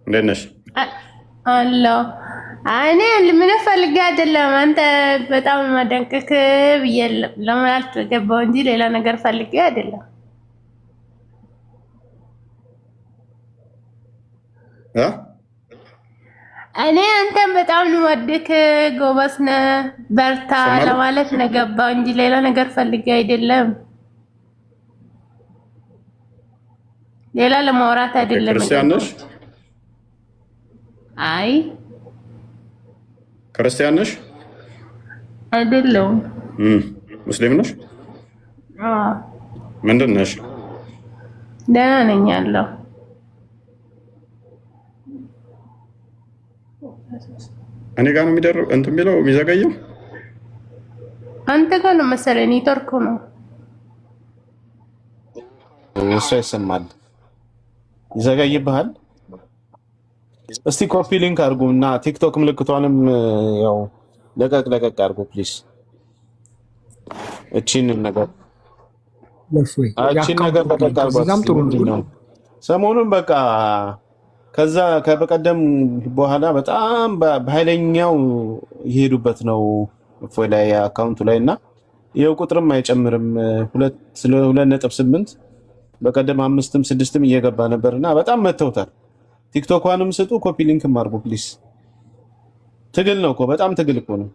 እንዴት ነሽ? አለሁ። እኔ ምን ፈልጌ አይደለም። አንተ በጣም ማደንቅክ ብዬ ለማለት ገባው እንጂ ሌላ ነገር ፈልጌ አይደለም። አ እኔ አንተን በጣም ነው ወድክ፣ ጎበዝ ነህ፣ በርታ ሰማል ለማለት ነው ገባው እንጂ ሌላ ነገር ፈልጌ አይደለም። ሌላ ለማውራት ኦኬ። አይደለም ክርስቲያን የገባው። ነሽ? አይ ክርስቲያን ነሽ? አይደለም። ሙስሊም ነሽ? አዎ ምንድን ነሽ? ደህና ነኝ ያለው። እኔ ጋር ነው የሚደረው እንትን የሚለው የሚዘገየው። አንተ ጋር ነው መሰለኝ ኔትወርኩ ነው። እሱ ይሰማል፣ ይዘገይብሃል። እስቲ ኮፒ ሊንክ አድርጉ እና ቲክቶክ ምልክቷንም ያው ለቀቅ ለቀቅ አድርጉ ፕሊዝ። እቺን ነገር ለቀቅ አድርጓት። ሰሞኑን በቃ ከዛ ከበቀደም በኋላ በጣም በኃይለኛው ይሄዱበት ነው እፎይ ላይ አካውንቱ ላይ እና ይኸው ቁጥርም አይጨምርም 2.8 በቀደም 5ም 6ም እየገባ ነበርና በጣም መተውታል። ቲክቶኳንም ስጡ፣ ኮፒ ሊንክም አድርጉ ፕሊዝ። ትግል ነው እኮ በጣም ትግል እኮ ነው።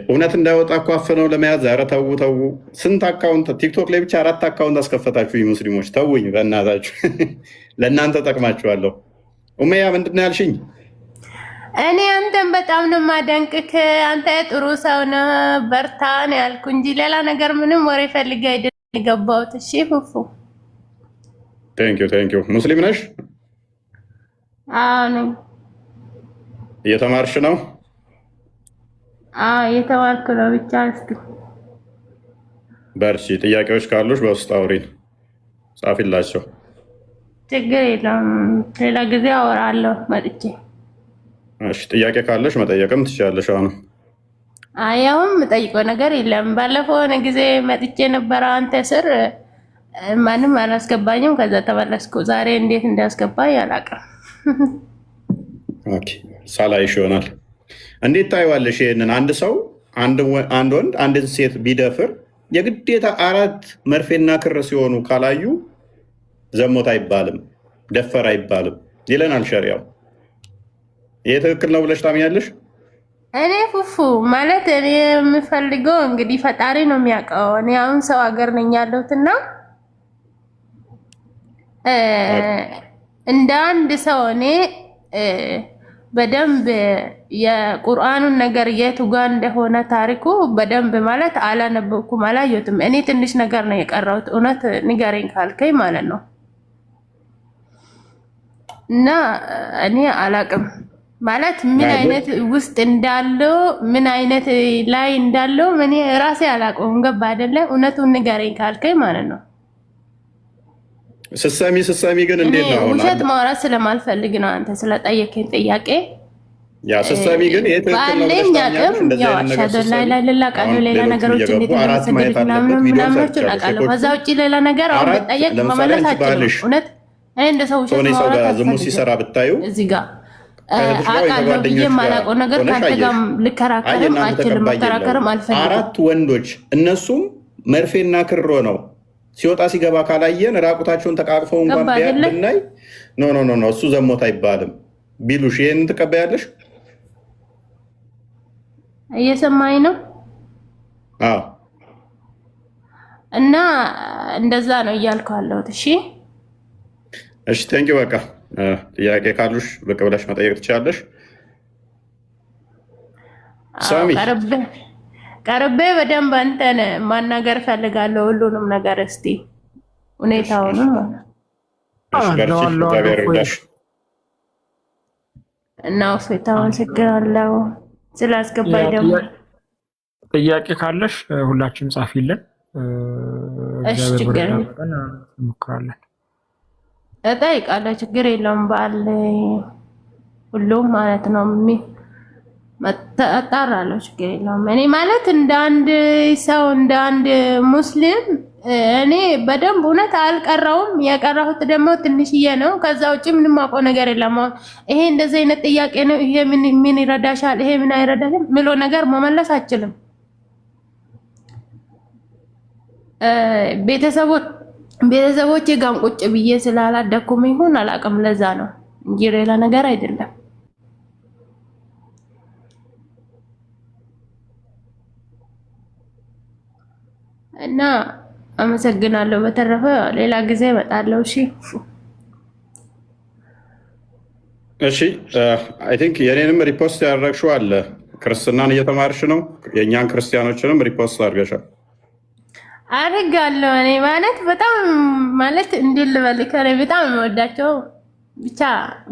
እውነት እንዳይወጣ እኮ አፍነው ለመያዝ። ኧረ ተው ተው። ስንት አካውንት ቲክቶክ ላይ ብቻ 4 አካውንት አስከፈታችሁ ሙስሊሞች። ተውኝ በእናታችሁ። ለእናንተ ጠቅማችኋለሁ። ኡመያ ምንድን ነው ያልሽኝ? እኔ አንተን በጣም ነው የማደንቅክ። አንተ ጥሩ ሰው ነህ፣ በርታ ነው ያልኩ እንጂ ሌላ ነገር ምንም ወሬ ፈልጌ አይደለም የገባሁት። እሺ ፉፉ። ቴንኪው። ሙስሊም ነሽ? አዎ ነኝ። እየተማርሽ ነው? አዎ እየተማርኩ ነው። ብቻ እስኪ በርቺ። ጥያቄዎች ካሉሽ በውስጥ አውሪን፣ ጻፊላቸው። ችግር የለም። ሌላ ጊዜ አወራለሁ መጥቼ። እሺ፣ ጥያቄ ካለሽ መጠየቅም ትችላለሽ። አሁን አያውም የምጠይቀው ነገር የለም። ባለፈው ጊዜ መጥቼ ነበረ አንተ ስር ማንም አላስገባኝም። ከዛ ተመለስኩ። ዛሬ እንዴት እንዳስገባኝ አላውቅም። ኦኬ፣ ሳላይሽ ይሆናል። እንዴት ታይዋለሽ? ይሄንን አንድ ሰው አንድ ወንድ አንድን ሴት ቢደፍር የግዴታ 4 መርፌና ክር ሲሆኑ ካላዩ ዘሞት አይባልም፣ ደፈር አይባልም ይለናል ሸሪያው። ይሄ ትክክል ነው ብለሽ ታምኛለሽ? እኔ ፉፉ ማለት እኔ የምፈልገው እንግዲህ ፈጣሪ ነው የሚያውቀው። እኔ አሁን ሰው ሀገር ነኝ ያለሁትና እንደ አንድ ሰው እኔ በደንብ የቁርአኑን ነገር የቱ ጋር እንደሆነ ታሪኩ በደንብ ማለት አላነበብኩም፣ አላየሁትም። እኔ ትንሽ ነገር ነው የቀረሁት። እውነት ንገረኝ ካልከኝ ማለት ነው። እና እኔ አላቅም ማለት ምን አይነት ውስጥ እንዳለው ምን አይነት ላይ እንዳለው እኔ ራሴ አላውቀውም። ገባ አይደለ? እውነቱን ንገረኝ ካልከኝ ማለት ነው። ስሰሚ ግን እንዴት ነው? ውሸት ማውራት ስለማልፈልግ ነው አንተ ስለጠየቀኝ ጥያቄ። ያ ስሰሚ ግን ይሄ ትክክል ነው ብለሽ ታምኛለሽ? እንደዚህ አይነት ነገር ላይ ቃሉ ሌላ ነገሮች እንዴት እንደሚሰገድ ምናምኖችን አውቃለሁ። ከዛ ውጭ ሌላ ነገር አሁን ብጠየቅ መመለስ አልችልም። እውነት እኔ እንደ ሰው ውሸት ማውራት ዝሙት ሲሰራ ብታዩ እዚህ ጋር አውቃለሁ ብዬ የማላውቀው ነገር ከአንተ ጋር ልከራከርም አልችልም፣ መከራከርም አልፈልግም። 4 ወንዶች እነሱም መርፌና ክሮ ነው ሲወጣ ሲገባ ካላየን ራቁታቸውን ተቃቅፈው እንኳን ብናይ ኖ እሱ ዘሞት አይባልም ቢሉሽ ይሄን ትቀበያለሽ? እየሰማኝ ነው? አዎ። እና እንደዛ ነው እያልኩ ያለሁት። እሺ ቴንኪው። በቃ ጥያቄ ካሉሽ ብቅ ብለሽ መጠየቅ ትችላለሽ። ሳሚ ቀርቤ በደንብ አንተን ማናገር ፈልጋለሁ። ሁሉንም ነገር እስቲ ሁኔታውንም እና ሁኔታውን አመሰግናለሁ ስላስገባኝ። ደግሞ ጥያቄ ካለሽ ሁላችንም ጻፊልን። እሺ ችግር እንሞክራለን። እጠይቃለሁ። ችግር የለውም። በዓል ሁሉም ማለት ነው አጣራለሁ። ችግር የለውም። እኔ ማለት እንደ አንድ ሰው እንደ አንድ ሙስሊም እኔ በደንብ እውነት አልቀራውም። የቀራሁት ደግሞ ትንሽዬ ነው። ከዛ ውጭ ምንም አውቀው ነገር የለም። ይሄ እንደዚህ አይነት ጥያቄ ነው፣ ይሄ ምን ይረዳሻል፣ ይሄ ምን አይረዳሽም ምሎ ነገር መመለስ አልችልም። ቤተሰቦቼ ጋር ቁጭ ብዬ ስላላደኩም ይሁን አላውቅም። ለዛ ነው እንጂ ሌላ ነገር አይደለም። እና አመሰግናለሁ። በተረፈ ሌላ ጊዜ እመጣለሁ። እሺ እሺ። አይ ቲንክ የኔንም ሪፖስት ያደረግሽው አለ። ክርስትናን እየተማርሽ ነው። የእኛን ክርስቲያኖችንም ሪፖስት አድርገሻል። አድርጋለሁ። እኔ በጣም እንዴት ልበልህ፣ እኔ በጣም የምወዳቸው ብቻ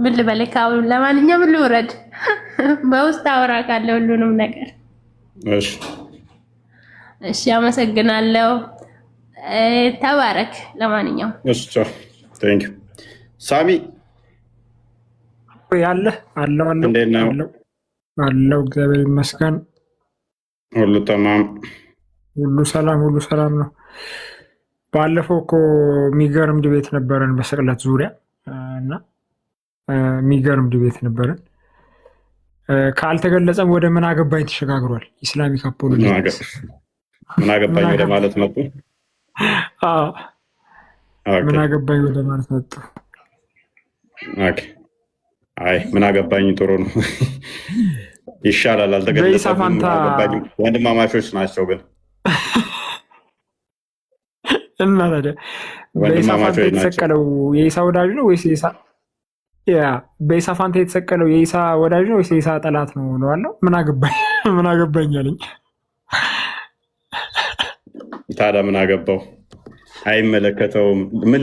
ምን ልበልህ። አሁን ለማንኛውም ልውረድ፣ በውስጥ አወራካለሁ ሁሉንም ነገር። እሺ እሺ፣ አመሰግናለሁ። ተባረክ። ለማንኛውም እሺ፣ ቴንክ ዩ ሳሚ። ያለ አለው እግዚአብሔር ይመስገን፣ ሁሉ ተማም፣ ሁሉ ሰላም ነው። ባለፈው እኮ የሚገርም ድቤት ነበረን በስቅለት ዙሪያ እና የሚገርም ድቤት ነበረን። ካልተገለጸም ወደ ምን አገባኝ ተሸጋግሯል። ኢስላሚክ አፖሎጂ ምን አገባኝ ወደ ማለት መጡ። ምን አገባኝ ወደ ማለት መጡ። አይ ምን አገባኝ ጥሩ ነው፣ ይሻላል። አልተገለጸም። ወንድማማቾች ናቸው ግን እና ታዲያ በኢሳ ፋንታ የተሰቀለው የኢሳ ወዳጅ ነው ወይስ በኢሳ ፋንታ የተሰቀለው የኢሳ ወዳጅ ነው ወይስ የኢሳ ጠላት ነው ነው? ምን አገባኝ አለኝ። ታዲያ ምን አገባው? አይመለከተውም። ምን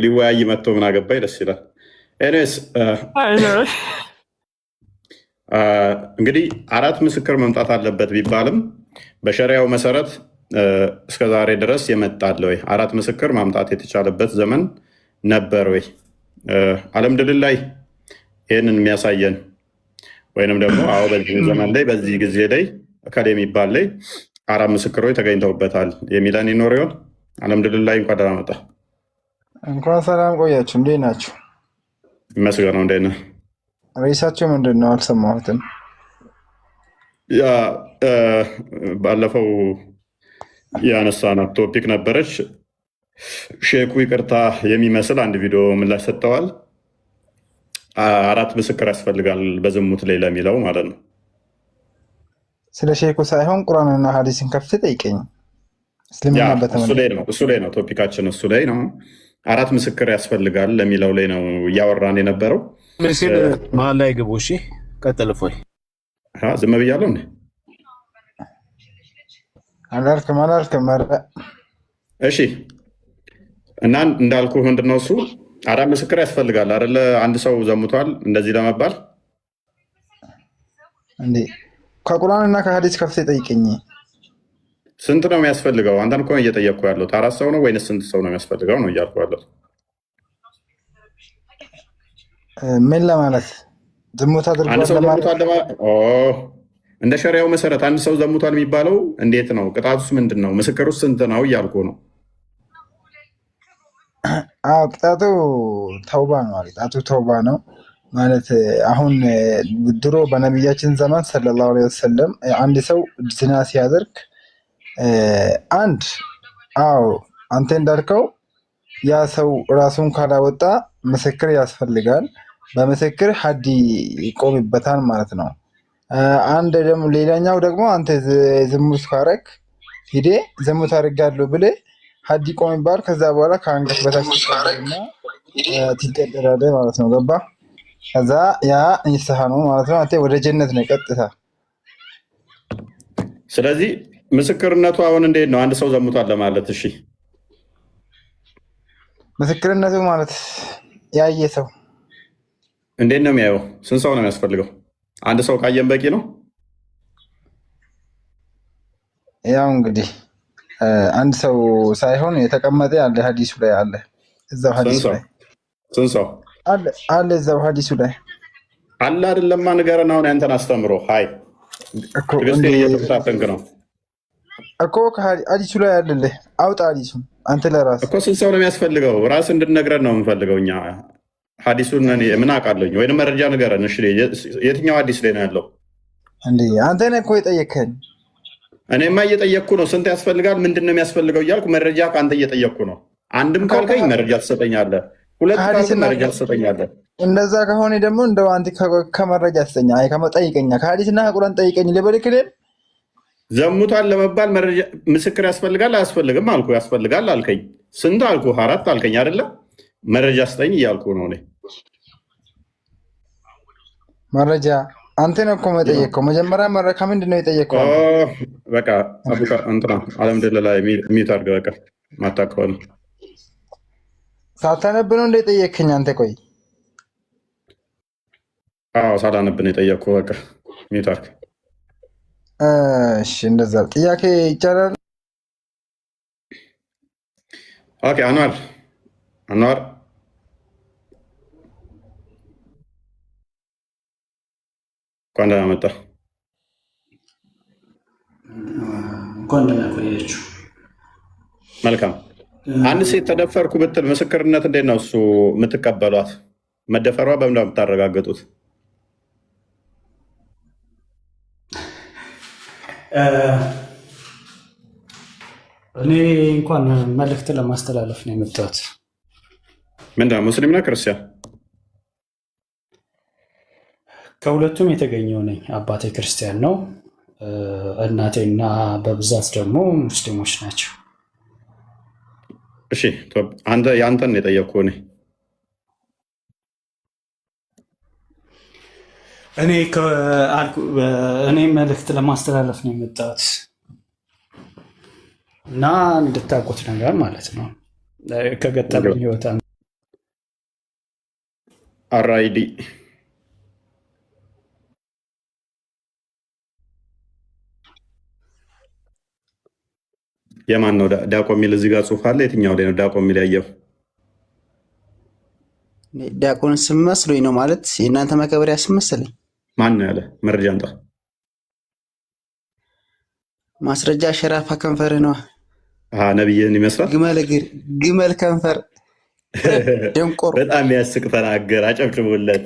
ሊወያይ መጥቶ ምን አገባኝ? ደስ ይላል። ኤኒዌይስ እንግዲህ 4 ምስክር መምጣት አለበት ቢባልም በሸሪያው መሰረት እስከ ዛሬ ድረስ የመጣለ ወይ? 4 ምስክር ማምጣት የተቻለበት ዘመን ነበር ወይ? አልሐምዱሊላህ ላይ ይህንን የሚያሳየን ወይንም ደግሞ አዎ በዚህ ዘመን ላይ በዚህ ጊዜ ላይ እከሌ የሚባል ላይ 4 ምስክሮች ተገኝተውበታል የሚለን ይኖር ይሆን? አልሐምዱሊላህ እንኳን ደህና መጣ። እንኳን ሰላም ቆያችሁ። እንዴት ናችሁ? ይመስገነው። እንዴት ነህ? ርዕሳቸው ምንድን ነው? አልሰማሁትም። ባለፈው ያነሳናት ቶፒክ ነበረች። ሼኩ ይቅርታ የሚመስል አንድ ቪዲዮ ምላሽ ሰጥተዋል። 4 ምስክር ያስፈልጋል በዝሙት ላይ ለሚለው ማለት ነው። ስለ ሼኩ ሳይሆን ቁርአንና ሐዲስን ከፍት ጠይቀኝ። እሱ ላይ ነው ቶፒካችን፣ እሱ ላይ ነው። 4 ምስክር ያስፈልጋል ለሚለው ላይ ነው እያወራን የነበረው። መሀል ላይ ግቡ። እሺ ቀጥል። ፎይ ዝም ብያለሁ እንዴ? አላልክም። እሺ እና እንዳልኩ ምንድነው እሱ 4 ምስክር ያስፈልጋል አይደለ? አንድ ሰው ዘሙቷል እንደዚህ ለመባል እንዴ? ከቁርአንና ከሐዲስ ከፍተ ጠይቀኝ። ስንት ነው የሚያስፈልገው? አንተን እኮ እየጠየቅኩ ያለሁት 4 ሰው ነው ወይንስ ስንት ሰው ነው የሚያስፈልገው ነው እያልኩ ያለሁት። ምን ለማለት ዝሙት አድርጓል ለማለት? እንደ ሸሪያው መሰረት አንድ ሰው ዘሙቷል የሚባለው እንዴት ነው? ቅጣቱስ ምንድን ነው? ምስክሩስ ስንት ነው እያልኩ ነው። ቅጣቱ ተውባ ነው። ቅጣቱ ተውባ ነው ማለት አሁን ድሮ በነቢያችን ዘመን ሰለላሁ ዐለይሂ ወሰለም አንድ ሰው ዝና ሲያደርግ አንተ እንዳልከው ያ ሰው ራሱን ካላወጣ ምስክር ያስፈልጋል። በምስክር ሀዲ ይቆምበታል ማለት ነው። ደግሞ ሌላኛው ደግሞ አንተ ዝሙት ካረግ ሂዴ ዝሙት አድርጋለሁ ብለህ ሀዲ ቆምባል። ከዛ በኋላ ከአንገት በታች ትቀደዳለህ ማለት ነው። ገባ? ከዛ ያ ንስሐ ነው ማለት ነው። አንተ ወደ ጀነት ነው ቀጥታ። ስለዚህ ምስክርነቱ አሁን እንዴት ነው? አንድ ሰው ዘሙቷል ለማለት እሺ፣ ምስክርነቱ ማለት ያየ ሰው እንዴት ነው የሚያየው? ስንት ሰው ነው የሚያስፈልገው? አንድ ሰው ካየን በቂ ነው? ያው እንግዲህ አንድ ሰው ሳይሆን የተቀመጠ አለ፣ ሀዲሱ ላይ አለ። እዛው ሀዲሱ ላይ ስንት ሰው አለ? እዛው ሀዲሱ ላይ አለ አይደለማ? ንገረን አሁን ያንተን አስተምሮ። ሀይ ትግስቴ እየተፈታተንክ ነው እኮ። ሀዲሱ ላይ አለልህ፣ አውጣ ሀዲሱን አንተ ለራስ እኮ ስንት ሰው ነው የሚያስፈልገው? ራስ እንድንነግረን ነው የምንፈልገው እኛ። ሀዲሱን ምን አውቃለሁ ወይም መረጃ ንገረን። እሺ የትኛው ሀዲስ ላይ ነው ያለው? እንዴ አንተ ነህ እኮ የጠየከኝ። እኔማ እየጠየቅኩ ነው። ስንት ያስፈልጋል? ምንድን ነው የሚያስፈልገው እያልኩ መረጃ ከአንተ እየጠየቅኩ ነው። አንድም ካልከኝ መረጃ ትሰጠኛለህ፣ ሁለት ካልከኝ መረጃ ትሰጠኛለህ። እንደዛ ከሆነ ደግሞ እንደው አንተ ከመረጃ ትሰጠኛ ጠይቀኛ። ከሀዲስና ከቁርአን ጠይቀኝ ልበልክልን። ዘሙታን ለመባል መረጃ ምስክር ያስፈልጋል አያስፈልግም አልኩ። ያስፈልጋል አልከኝ። ስንት አልኩ? 4 አልከኝ አይደለ? መረጃ ስጠኝ እያልኩ ነው እኔ። መረጃ አንተ ነው እኮ መጠየቅከው። መጀመሪያ መረጃ ምንድን ነው የጠየቅከው? በቃ አቡካ እንትና አልሐምዱሊላህ ላይ ሚት አድርገህ በቃ ማታከው ነው። ሳታነብ ነው እንደ የጠየቅከኝ አንተ? ቆይ አዎ ሳላነብ ነው የጠየቅኩህ። በቃ ሚት አድርገህ እሺ። እንደዛ ጥያቄ ይቻላል? ኦኬ። አንዋር እንኳን ደህና መጣህ። እንኳን ደህና ቆያችሁ። መልካም። አንድ ሴት ተደፈርኩ ብትል ምስክርነት እንዴት ነው እሱ የምትቀበሏት? መደፈሯ በምን ነው የምታረጋግጡት? እኔ እንኳን መልእክት ለማስተላለፍ ነው የመጣሁት። ምንድን ነው ሙስሊም ነህ ክርስቲያን? ከሁለቱም የተገኘው ነኝ። አባቴ ክርስቲያን ነው፣ እናቴና በብዛት ደግሞ ሙስሊሞች ናቸው። እሺ አንተ ያንተን የጠየቅኩህ እኔ መልእክት ለማስተላለፍ ነው የመጣሁት እና እንድታውቁት ነገር ማለት ነው ከገጠመኝ ህይወት አራይዲ የማን ነው ዳቆ የሚል እዚህ ጋር ጽሑፍ አለ። የትኛው ላይ ነው ዳቆ የሚል ያየው? ዲያቆን ስም መስሎኝ ነው ማለት የእናንተ መከበሪያ ስም መሰለኝ። ማን ነው ያለ? መረጃ አንጣ። ማስረጃ ሸራፋ ከንፈር ነው። ነብይህን ይመስላል። ግመል ከንፈር ደንቆሮ። በጣም የሚያስቅ ተናገር። አጨብጭቡለት።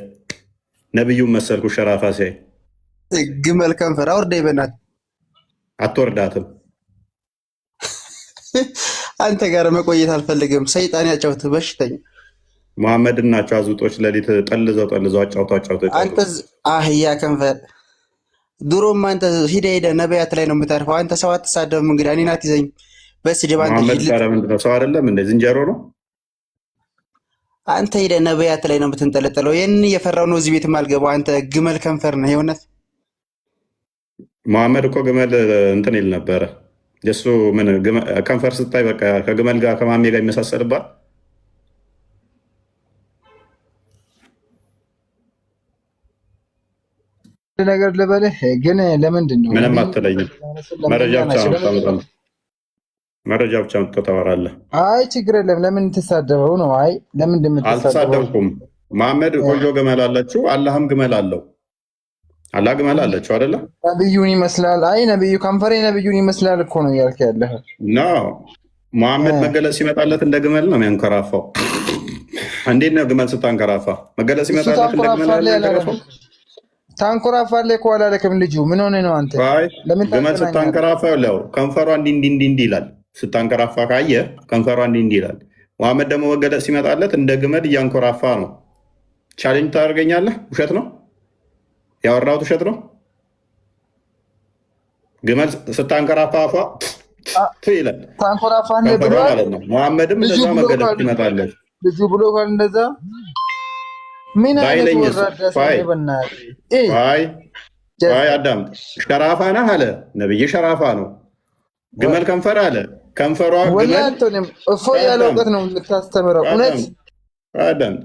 ነብዩን መሰልኩ ሸራፋ ሲያይ። ግመል ከንፈር አውርደኝ በእናትህ። አትወርዳትም። አንተ ጋር መቆየት አልፈልግም። ሰይጣን ያጫውት በሽተኛ። መሐመድን ናቸው አዙጦች ሌሊት ጠልዘው አጫውተው። አንተ አህያ ከንፈር። ድሮም አንተ ሂደህ ነቢያት ላይ ነው የምታርፈው። አንተ ሰው አትሳደብም። እንግዲህ እኔን አትይዘኝ በስድብ። መሐመድ ጋር ምንድን ነው? ሰው አይደለም እንደ ዝንጀሮ ነው። አንተ ሂደህ ነቢያት ላይ ነው የምትንጠለጠለው። ይህን እየፈራው ነው እዚህ ቤት የማልገባው። አንተ ግመል ከንፈር ነህ። የእውነት መሐመድ እኮ ግመል እንትን ይል ነበረ። የእሱ ምን ከንፈር ስታይ በቃ ከግመል ጋር ከማሜ ጋር ይመሳሰልባል። ነገር ልበልህ ግን ለምንድን ነው ምንም አትለኝም? መረጃ ብቻ መጥተህ ታወራለህ። አይ ችግር የለም። ለምን ትሳደበው ነው? አይ ለምን እንደምትሳደበው? አልተሳደብኩም። መሐመድ ቆንጆ ግመል አለችው፣ አላህም ግመል አለው። አላህ ግመል አለችው አይደለ? ነብዩን ይመስላል። አይ ነብዩ ከንፈሬ ነብዩን ይመስላል እኮ ነው እያልክ ያለህ ነው። መሐመድ መገለጽ ሲመጣለት እንደ ግመል ነው የሚያንከራፋው። እንዴት ነው ግመል ስታንከራፋ መገለጽ ሲመጣለት እንደ ግመል ነው የሚያንከራፋው? ታንኮራፋለህ እኮ አላለክም ልጁ። ምን ሆነ ነው አንተ? ግመል ስታንከራፋ ያው ከንፈሯ እንዲህ ይላል። ስታንከራፋ ካየህ ከንፈሯ እንዲህ ይላል። መሐመድ ደግሞ መገለጽ ሲመጣለት እንደ ግመል እያንኮራፋ ነው። ቻሌንጅ ታደርገኛለህ? ውሸት ነው ያወራሁት፣ ውሸት ነው። ግመል ስታንከራፋ አፏ ይላል። ታንኮራፋለህ ብሎ ማለት ነው። መሐመድም እንደዛ መገለጽ ሲመጣለት ልጁ ብሎ ካል እንደዛ ምን አይነት ወራዳ አዳምጥ። ሸራፋ ነህ አለ ነብይ። ሸራፋ ነው። ግመል ከንፈር አለ። ከንፈሯ እፎ ያለ እውቀት ነው የምታስተምረው። እውነት አዳምጥ።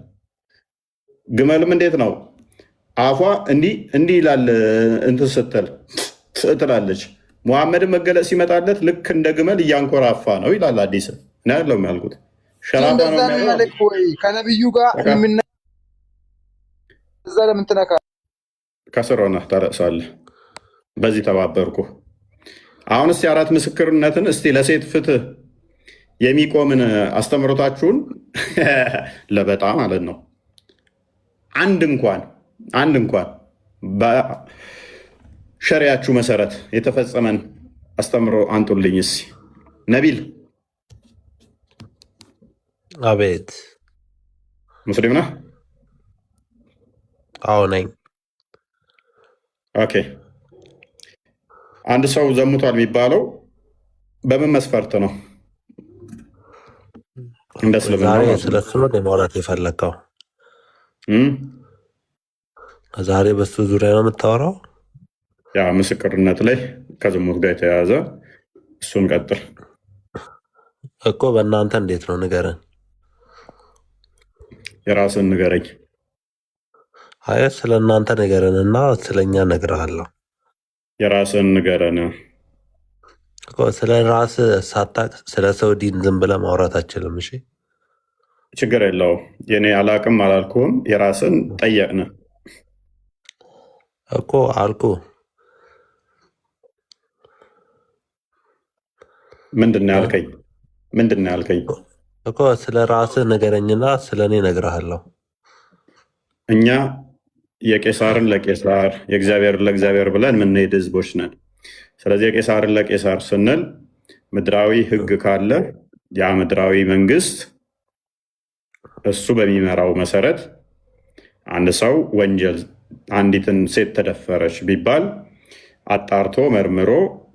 ግመልም እንዴት ነው አፏ እንዲህ ይላል። እንትን ስትል ትላለች። መሐመድን መገለጽ ሲመጣለት ልክ እንደ ግመል እያንኮራፋ ነው ይላል። አዲስ ነው ያለው ያልኩት ሸራፋ ነው ወይ ከነብዩ ጋር እዛ ለምን ትነካ? ከስር ሆነህ ታረቅሳለህ። በዚህ ተባበርኩ። አሁን እስቲ 4 ምስክርነትን እስቲ ለሴት ፍትህ የሚቆምን አስተምሮታችሁን ለበጣ ማለት ነው። አንድ እንኳን በሸሪያችሁ መሰረት የተፈጸመን አስተምሮ አንጡልኝ እስኪ። ነቢል አቤት። ሙስሊም ነህ? አዎ ነኝ። ኦኬ። አንድ ሰው ዘሙቷል የሚባለው በምን መስፈርት ነው? እንደ እስልምና ዛሬ ስለሱ ነው ማውራት የፈለግከው? ዛሬ በሱ ዙሪያ ነው የምታወራው? ያ ምስክርነት ላይ ከዝሙት ጋር የተያያዘ እሱን ቀጥል እኮ። በእናንተ እንዴት ነው ንገረን። የራስን ንገረኝ። አይ ስለ እናንተ ንገረን እና ስለኛ እነግርሃለሁ። የራስን ንገረን እኮ። ስለ ራስ ሳታቅ ስለ ሰው ዲን ዝም ብለህ ማውራት አችልም። እሺ ችግር የለውም። የኔ አላቅም አላልኩም። የራስን ጠየቅን እኮ አልኩ። ምንድን ነው ያልከኝ? እኮ ስለ ራስህ ንገረኝና ስለ እኔ እነግርሃለሁ። እኛ የቄሳርን ለቄሳር የእግዚአብሔርን ለእግዚአብሔር ብለን የምንሄድ ህዝቦች ነን። ስለዚህ የቄሳርን ለቄሳር ስንል ምድራዊ ህግ ካለ ያ ምድራዊ መንግስት እሱ በሚመራው መሰረት አንድ ሰው ወንጀል አንዲትን ሴት ተደፈረች ቢባል አጣርቶ መርምሮ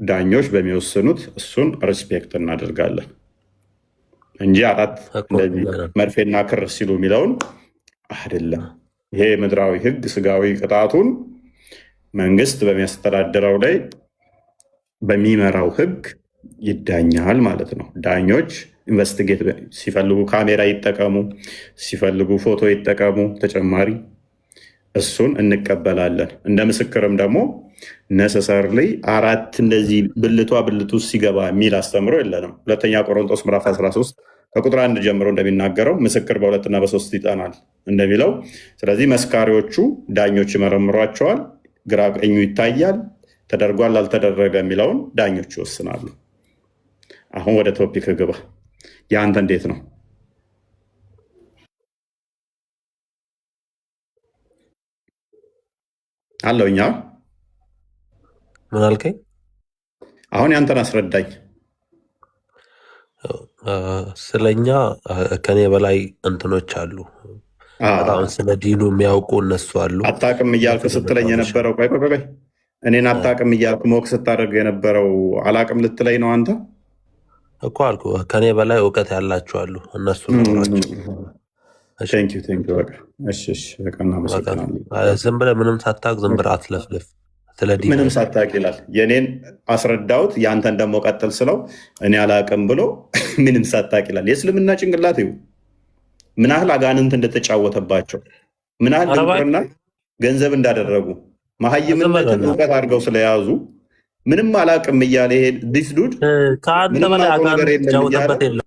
ዳኞች በሚወስኑት እሱን ሪስፔክት እናደርጋለን እንጂ አራት እንደዚህ መርፌና ክር ሲሉ የሚለውን አይደለም። ይሄ ምድራዊ ህግ ስጋዊ ቅጣቱን መንግስት በሚያስተዳድረው ላይ በሚመራው ህግ ይዳኛል ማለት ነው። ዳኞች ኢንቨስቲጌት ሲፈልጉ ካሜራ ይጠቀሙ፣ ሲፈልጉ ፎቶ ይጠቀሙ። ተጨማሪ እሱን እንቀበላለን። እንደ ምስክርም ደግሞ ነሰሰርሊ አራት እንደዚህ ብልቱ ሲገባ የሚል አስተምሮ የለንም። ሁለተኛ ቆሮንቶስ ምዕራፍ 13 ከቁጥር 1 ጀምሮ እንደሚናገረው ምስክር በሁለትና በሶስት ይጠናል እንደሚለው። ስለዚህ መስካሪዎቹ ዳኞች ይመረምሯቸዋል፣ ግራ ቀኙ ይታያል፣ ተደርጓል አልተደረገ የሚለውን ዳኞች ይወስናሉ። አሁን ወደ ቶፒክ ግባ። የአንተ እንዴት ነው? አለውኛ ምን አልከኝ? አሁን ያንተን አስረዳኝ። ስለኛ ከኔ በላይ እንትኖች አሉ። በጣም ስለ ዲኑ የሚያውቁ እነሱ አሉ። አታቅም እያልክ ስትለኝ የነበረው ቆይ እኔን አታቅም እያልክ ሞክ ስታደርግ የነበረው አላቅም ልትለኝ ነው አንተ እኮ አልኩ። ከኔ በላይ እውቀት ያላችሁ አሉ። እነሱ ዝም ብለህ ምንም ሳታቅ ዝም ብለህ አትለፍልፍ። ምንም ሳታቅ ይላል። የኔን አስረዳሁት፣ ያንተን ደግሞ ቀጥል ስለው እኔ አላቅም ብሎ ምንም ሳታቅ ይላል። የእስልምና ጭንቅላት ይሁ ምን ያህል አጋንንት እንደተጫወተባቸው፣ ምን ያህል ድንቁርና ገንዘብ እንዳደረጉ፣ መሀይምነትን እውቀት አድርገው ስለያዙ ምንም አላቅም እያለ ይሄ ዲስ ዱድ ከአንተ በላይ አጋንንት የተጫወተበት የለም።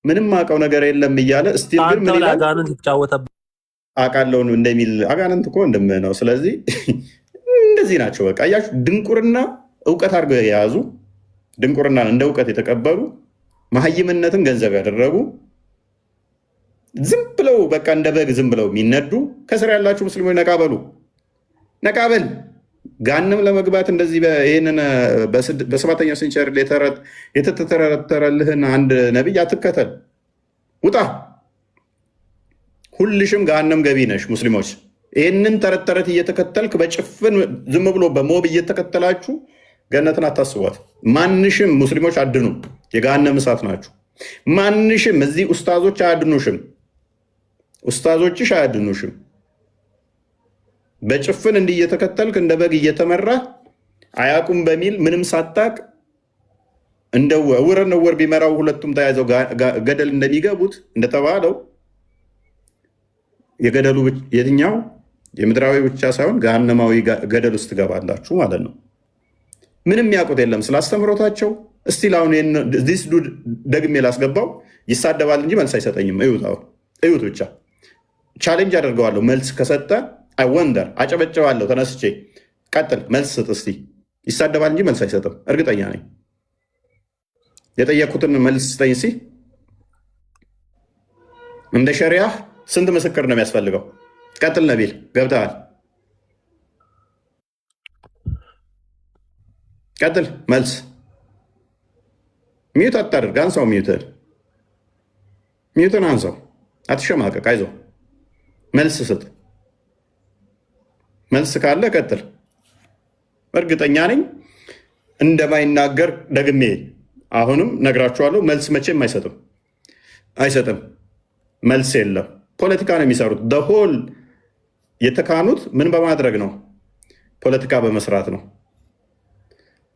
ምንም አውቀው ነገር የለም እያለ እስቲል ግን ምን ይላል? አጋንንት የተጫወተበት አውቃለሁ እንደሚል አጋንንት እኮ ወንድምህ ነው። ስለዚህ እንደዚህ ናቸው። በቃ እያችሁ ድንቁርና እውቀት አድርገው የያዙ ድንቁርናን እንደ እውቀት የተቀበሉ መሀይምነትን ገንዘብ ያደረጉ ዝም ብለው በቃ እንደ በግ ዝም ብለው የሚነዱ ከስር ያላችሁ ሙስሊሞች ነቃበሉ፣ ነቃበል። ጋንም ለመግባት እንደዚህ ይህንን በሰባተኛው ሴንቸሪ የተተረተረልህን አንድ ነቢይ አትከተል፣ ውጣ። ሁልሽም ጋንም ገቢ ነሽ። ሙስሊሞች ይህንን ተረት ተረት እየተከተልክ በጭፍን ዝም ብሎ በሞብ እየተከተላችሁ ገነትን አታስቧት። ማንሽም ሙስሊሞች አድኑ፣ የጋነም እሳት ናችሁ። ማንሽም እዚህ ኡስታዞች አያድኑሽም፣ ኡስታዞችሽ አያድኑሽም። በጭፍን እንዲህ እየተከተልክ እንደ በግ እየተመራ አያቁም በሚል ምንም ሳታቅ እንደ እውርን እውር ቢመራው ሁለቱም ተያይዘው ገደል እንደሚገቡት እንደተባለው የገደሉ የትኛው የምድራዊ ብቻ ሳይሆን ገሃነማዊ ገደል ውስጥ ትገባላችሁ ማለት ነው። ምንም ያውቁት የለም ስላስተምሮታቸው። እስቲል አሁን ዲስ ዱድ ደግሜ ላስገባው ይሳደባል እንጂ መልስ አይሰጠኝም። እዩት ብቻ ቻሌንጅ አደርገዋለሁ። መልስ ከሰጠ ወንደር አጨበጨባለሁ። ተነስቼ ቀጥል፣ መልስ ስጥ እስቲ። ይሳደባል እንጂ መልስ አይሰጥም፣ እርግጠኛ ነኝ። የጠየኩትን መልስ ስጠኝ እስኪ። እንደ ሸሪያ ስንት ምስክር ነው የሚያስፈልገው? ቀጥል ነቢል፣ ገብተሃል። ቀጥል። መልስ ሚዩት አታድርግ። አንሳው ሚዩትን አንሳው። አትሸማቀቅ። አይዞህ መልስ ስጥ። መልስ ካለ ቀጥል። እርግጠኛ ነኝ እንደማይናገር ደግሜ አሁንም ነግራችኋለሁ። መልስ መቼም አይሰጥም። መልስ የለም። ፖለቲካ ነው የሚሰሩት። ደሆል የተካኑት ምን በማድረግ ነው? ፖለቲካ በመስራት ነው።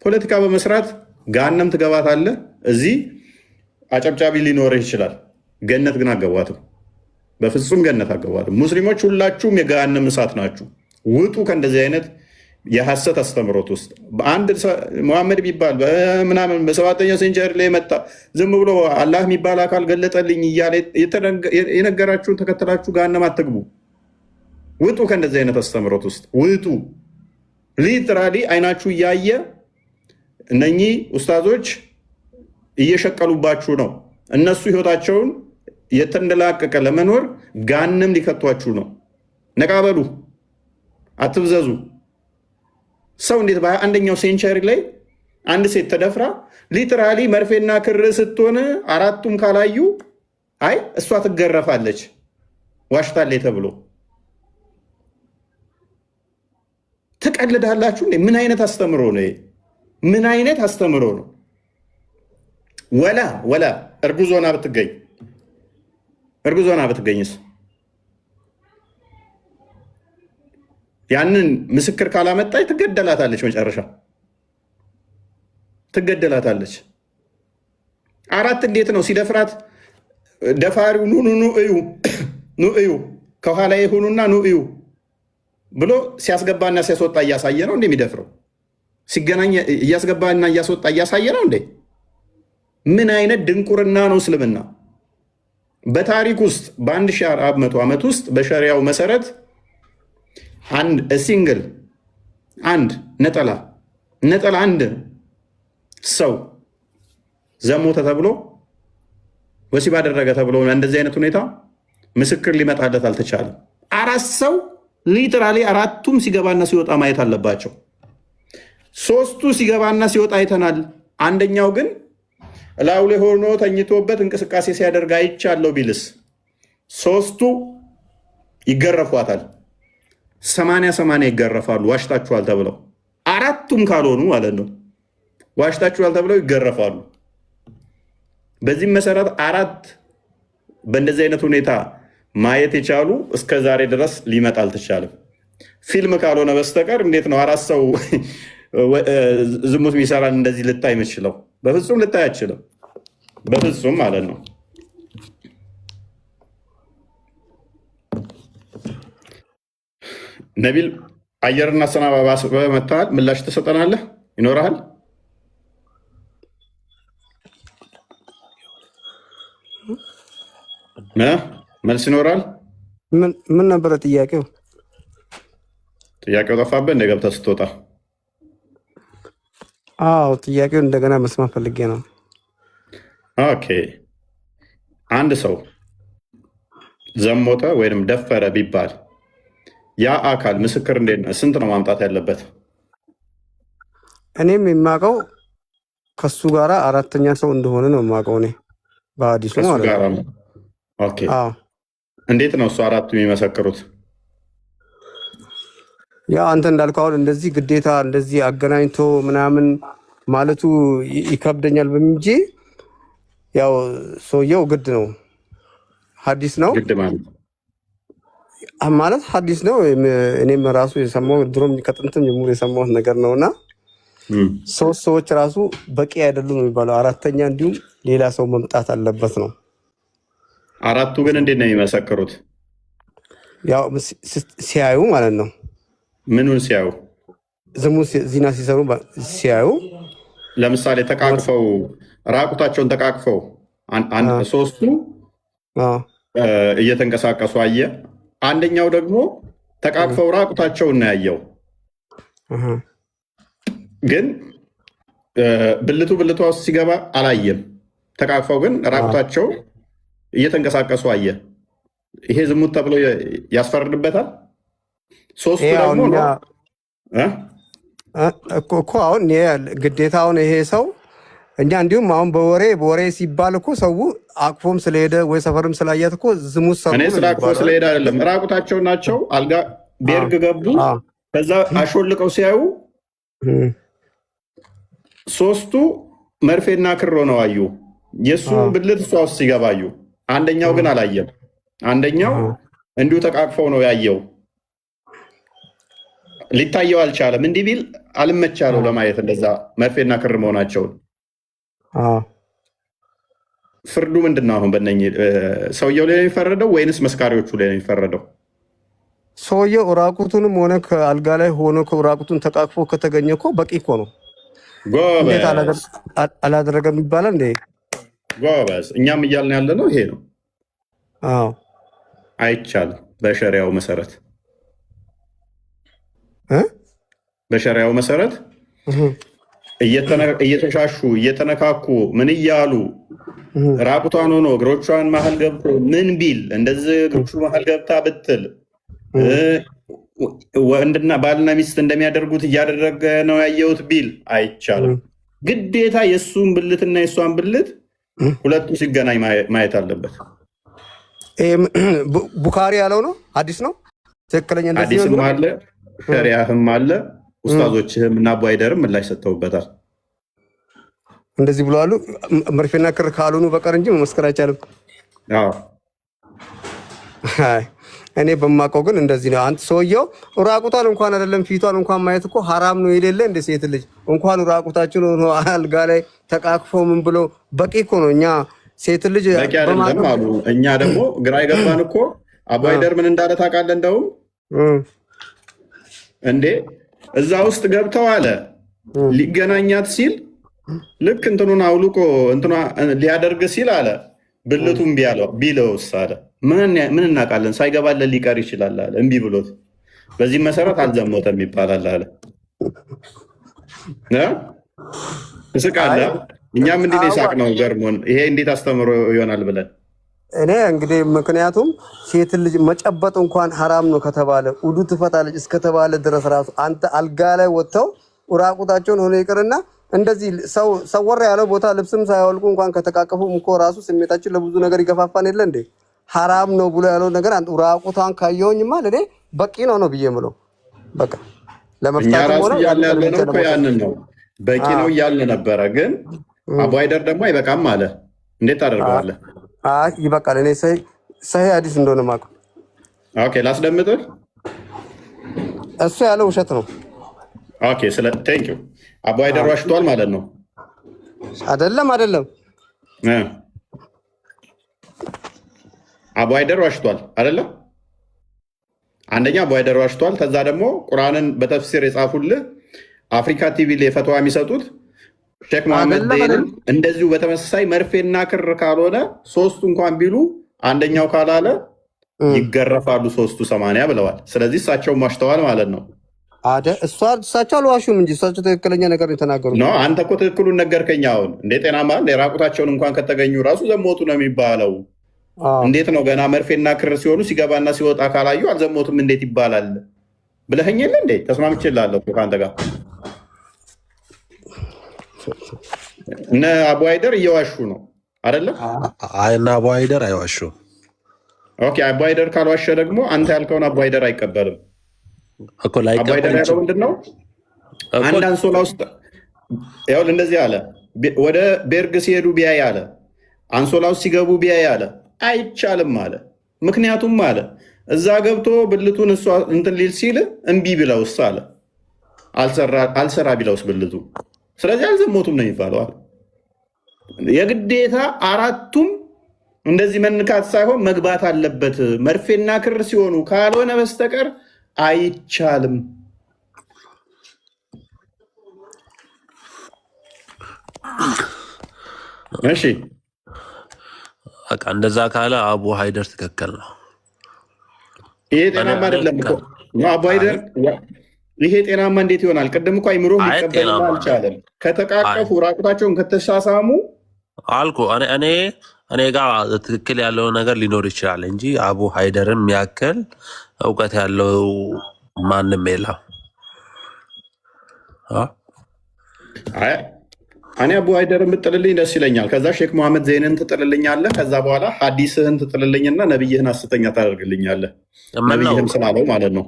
ፖለቲካ በመስራት ገሃነም ትገባታለህ። እዚህ አጨብጫቢ ሊኖርህ ይችላል። ገነት ግን አገባትም። በፍጹም ገነት አገባትም። ሙስሊሞች ሁላችሁም የገሃነም እሳት ናችሁ። ውጡ ከእንደዚህ አይነት የሐሰት አስተምሮት ውስጥ። በአንድ መሐመድ የሚባል ምናምን በ7ኛው ሴንቸሪ ላይ መጣ ዝም ብሎ አላህ የሚባል አካል ገለጠልኝ እያለ የነገራችሁን ተከተላችሁ ገሃነም አትግቡ። ውጡ ከእንደዚህ አይነት አስተምሮት ውስጥ ውጡ። ሊትራሊ አይናችሁ እያየ እነኚህ ኡስታዞች እየሸቀሉባችሁ ነው። እነሱ ህይወታቸውን የተንደላቀቀ ለመኖር ገሃነም ሊከቷችሁ ነው። ነቃበሉ፣ አትብዘዙ። ሰው እንዴት በ21ኛው ሴንቸሪ ላይ አንድ ሴት ተደፍራ ሊትራሊ መርፌና ክር ስትሆን አራቱም ካላዩ አይ እሷ ትገረፋለች ዋሽታለች ተብሎ ትቀልዳላችሁ? ምን አይነት አስተምሮ ነው? ምን አይነት አስተምሮ ነው? ወላ እርጉዞና ብትገኝስ ያንን ምስክር ካላመጣች ትገደላታለች። መጨረሻ ትገደላታለች። አራት እንዴት ነው ሲደፍራት ደፋሪው ኑ እዩ ከኋላ የሆኑና ኑ እዩ ብሎ ሲያስገባና ሲያስወጣ እያሳየ ነው እንደሚደፍረው ሲገናኝ እያስገባና እያስወጣ እያሳየ ነው እንዴ? ምን አይነት ድንቁርና ነው እስልምና? በታሪክ ውስጥ በ1400 ዓመት ውስጥ በሸሪያው መሰረት ሲንግል ነጠላ አንድ ሰው ዘሞተ ተብሎ ወሲብ አደረገ ተብሎ እንደዚህ አይነት ሁኔታ ምስክር ሊመጣለት አልተቻለም። አራት ሰው ሊትራሊ አራቱም ሲገባና ሲወጣ ማየት አለባቸው። ሶስቱ ሲገባና ሲወጣ አይተናል። አንደኛው ግን እላዩ ላይ ሆኖ ተኝቶበት እንቅስቃሴ ሲያደርግ አይቻለው ቢልስ? ሶስቱ ይገረፏታል። 80 ይገረፋሉ። ዋሽታችኋል ተብለው አራቱም ካልሆኑ ማለት ነው ዋሽታችኋል ተብለው ይገረፋሉ። በዚህም መሰረት አራት በእንደዚህ አይነት ሁኔታ ማየት የቻሉ እስከ ዛሬ ድረስ ሊመጣ አልተቻለም። ፊልም ካልሆነ በስተቀር እንዴት ነው አራት ሰው ዝሙት የሚሰራን እንደዚህ ልታይ የምችለው? በፍጹም ልታይ አይችልም። በፍጹም ማለት ነው። ነቢል አየርና ሰናባባ መጥተሃል። ምላሽ ትሰጠናለህ? ይኖርሃል? መልስ ይኖራል? ምን ነበረ ጥያቄው? ጥያቄው ጠፋብህ እንደ ገብተህ ስትወጣ? አዎ ጥያቄው እንደገና መስማት ፈልጌ ነው። ኦኬ። አንድ ሰው ዘሞተ ወይም ደፈረ ቢባል ያ አካል ምስክር ስንት ነው ማምጣት ያለበት? እኔም የማውቀው ከሱ ጋራ አራተኛ ሰው እንደሆነ ነው የማውቀው እኔ በሀዲሱ ማለት ነው። ኦኬ። እንዴት ነው እሱ አራቱ የሚመሰክሩት? ያ አንተ እንዳልከው አሁን እንደዚህ ግዴታ እንደዚህ አገናኝቶ ምናምን ማለቱ ይከብደኛል እንጂ ያው ሰውየው ግድ ነው፣ ሀዲስ ነው ማለት ሀዲስ ነው። እኔም ራሱ የሰማው ድሮም ከጥንትም ጀምሮ የሰማሁት ነገር ነውና ሶስት ሰዎች ራሱ በቂ አይደሉም የሚባለው፣ አራተኛ እንዲሁም ሌላ ሰው መምጣት አለበት ነው። አራቱ ግን እንዴት ነው የሚመሰክሩት? ያው ሲያዩ ማለት ነው። ምኑን ሲያዩ? ዝሙት ዚና ሲሰሩ ሲያዩ። ለምሳሌ ተቃቅፈው ራቁታቸውን ተቃቅፈው ሶስቱ እየተንቀሳቀሱ አየ። አንደኛው ደግሞ ተቃቅፈው ራቁታቸውን ነው ያየው። ግን ብልቷ ውስጥ ሲገባ አላየም። ተቃቅፈው ግን ራቁታቸው እየተንቀሳቀሱ አየ። ይሄ ዝሙት ተብሎ ያስፈርድበታል። ሶስቱ ደግሞ እኮ አሁን ግዴታውን ይሄ ሰው እኛ እንዲሁም አሁን በወሬ ሲባል እኮ ሰው አቅፎም ስለሄደ ወይ ሰፈርም ስላያት እኮ ዝሙት ሰው እኔ ስለ አቅፎ ስለሄደ አይደለም። ራቁታቸው ናቸው። አልጋ ቤርግ ገቡ። ከዛ አሾልቀው ሲያዩ ሶስቱ መርፌና ክር ሆነው አዩ። የእሱ ብልት እሷ ውስጥ ሲገባዩ፣ አንደኛው ግን አላየም። አንደኛው እንዲሁ ተቃቅፈው ነው ያየው። ሊታየው አልቻለም። እንዲህ ቢል አልመቻለው ለማየት እንደዛ መርፌና ክር መሆናቸውን። ፍርዱ ምንድን ነው አሁን? በእነኝህ ሰውየው ላይ ነው የሚፈረደው ወይንስ መስካሪዎቹ ላይ ነው የሚፈረደው? ሰውየው ራቁቱንም ሆነ ከአልጋ ላይ ሆኖ ራቁቱን ተቃቅፎ ከተገኘ እኮ በቂ እኮ ነው። እንዴት አላደረገም ይባላል እንዴ? ጎበዝ። እኛም እያልን ያለ ነው ይሄ ነው። አይቻልም። በሸሪያው መሰረት በሸሪያው መሰረት እየተሻሹ እየተነካኩ ምን እያሉ ራቁቷን ሆኖ እግሮቿን መሀል ገብቶ ምን ቢል እንደዚህ እግሮቹ መሀል ገብታ ብትል ወንድና ባልና ሚስት እንደሚያደርጉት እያደረገ ነው ያየሁት ቢል አይቻልም። ግዴታ የእሱን ብልትና የእሷን ብልት ሁለቱ ሲገናኝ ማየት አለበት። ቡኻሪ ያለው ነው። ሐዲስ ነው። ትክክለኛ ሐዲስም አለ፣ ሸሪያህም አለ። ኡስታዞችህም እና አቡ አይደርም ምላሽ ሰጥተውበታል። እንደዚህ ብለዋሉ። መርፌና ክር ካልሆኑ በቀር እንጂ መመስከር አይቻልም። እኔ በማውቀው ግን እንደዚህ ነው። አንተ ሰውየው ራቁቷን እንኳን አይደለም ፊቷን እንኳን ማየት እኮ ሐራም ነው የሌለ እንደ ሴት ልጅ እንኳን ራቁታችን ሆኖ አልጋ ላይ ተቃቅፎ ምን ብሎ በቂ እኮ ነው። እኛ ሴት ልጅ በቂ አይደለም አሉ። እኛ ደግሞ ግራ የገባን እኮ አቡ አይደር ምን እንዳለ ታውቃለህ? እንደውም እንዴ እዛ ውስጥ ገብተው አለ ሊገናኛት ሲል ልክ እንትኑን አውልቆ እንትኗ ሊያደርግ ሲል አለ ብልቱን ቢለውስ አለ ምን እናውቃለን? ሳይገባለን ሊቀር ይችላል አለ። እምቢ ብሎት በዚህ መሰረት አልዘሞተም ይባላል አለ። እስቃለሁ። እኛም እንዲህ ሳቅ ነው ገርሞን ይሄ እንዴት አስተምሮ ይሆናል ብለን እኔ እንግዲህ ምክንያቱም ሴት ልጅ መጨበጥ እንኳን ሐራም ነው ከተባለ ውዱ ትፈታለች እስከተባለ ድረስ ራሱ አንተ አልጋ ላይ ወጥተው ራቁታቸውን ሆነ ይቅርና እንደዚህ ሰወር ያለው ቦታ ልብስም ሳያወልቁ እንኳን ከተቃቀፉም እኮ ራሱ ስሜታችን ለብዙ ነገር ይገፋፋን የለ እንዴ? ሐራም ነው ብሎ ያለው ነገር አንተ ራቁታን ካየውኝማ ለኔ በቂ ነው ብዬ የምለው በቃ ለመፍታት ሆነ ያንን ነው በቂ ነው እያልን ነበረ። ግን አቡ አይደር ደግሞ አይበቃም አለ። እንዴት ታደርገዋለህ? ይበቃል። እኔ ሰሂህ ሐዲስ እንደሆነ ማውቀው። ኦኬ ላስደምጥህ። እሱ ያለው ውሸት ነው። ኦኬ ቴንክ ዩ። አቡ አይደር ዋሽቷል ማለት ነው? አይደለም አቡ አይደር ዋሽቷል አይደለም? አንደኛ አቡ አይደር ዋሽቷል። ከዛ ደግሞ ቁርአንን በተፍሲር የጻፉልህ አፍሪካ ቲቪ ላይ ፈትዋ የሚሰጡት ሼክ መሐመድ ዘይንም እንደዚሁ በተመሳሳይ መርፌና ክር ካልሆነ ሶስቱ እንኳን ቢሉ አንደኛው ካላለ ይገረፋሉ 380 ብለዋል። ስለዚህ እሳቸውም ዋሽተዋል ማለት ነው። እሳቸው አልዋሹም እንጂ እሳቸው ትክክለኛ ነገር የተናገሩት ነው። አንተ እኮ ትክክሉን ነገርከኝ። አሁን እንደ ጤናማ የራቁታቸውን እንኳን ከተገኙ ራሱ ዘሞቱ ነው የሚባለው። እንዴት ነው ገና መርፌና ክር ሲሆኑ ሲገባና ሲወጣ ካላዩ አልዘሞቱም እንዴት ይባላል ብለኸኝ የለ እንዴ? ተስማምቼልሃለሁ ከአንተ ጋር። እነ አቡ አይደር እየዋሹ ነው አይደለም? እነ አቡ አይደር አይዋሹም። ኦኬ አቡ አይደር ካልዋሸ ደግሞ አንተ ያልከውን አቡ አይደር አይቀበልም። አቡ አይደር ያለው ምንድን ነው? አንድ አንሶላ ውስጥ ይኸውልህ እንደዚህ አለ። ወደ ቤርግ ሲሄዱ ቢያይ አለ፣ አንሶላ ውስጥ ሲገቡ ቢያይ አለ አይቻልም አለ። ምክንያቱም አለ እዛ ገብቶ ብልቱን እሷ እንትን ሊል ሲል እምቢ ብለውስ አለ አልሰራ ቢለውስ ብልቱ፣ ስለዚህ አልዘሞቱም ነው የሚባለው። የግዴታ አራቱም እንደዚህ መንካት ሳይሆን መግባት አለበት። መርፌና ክር ሲሆኑ ካልሆነ በስተቀር አይቻልም። እሺ በቃ እንደዛ ካለ አቡ ሀይደር ትክክል ነው። ይሄ ጤናማ አይደለም እኮ አቡ ሀይደር ይሄ ጤናማ እንዴት ይሆናል? ቅድም እኮ አይምሮ አይ ሊቀበልና ጤናማ ነው። አልቻለም። አይ ከተቃቀፉ ራቁታቸውን ከተሳሳሙ አልኩ እኔ ጋር ትክክል ያለው ነገር ሊኖር ይችላል እንጂ አቡ ሀይደርም ያክል እውቀት ያለው ማንም የለም። አይ እኔ አቡ ሀይደርን ብጥልልኝ ደስ ይለኛል። ከዛ ሼክ መሐመድ ዘይንን ትጥልልኛለህ። ከዛ በኋላ ሀዲስህን ትጥልልኝና ነብይህን ሐሰተኛ ታደርግልኛለህ። ነብይህም ስላለው ማለት ነው።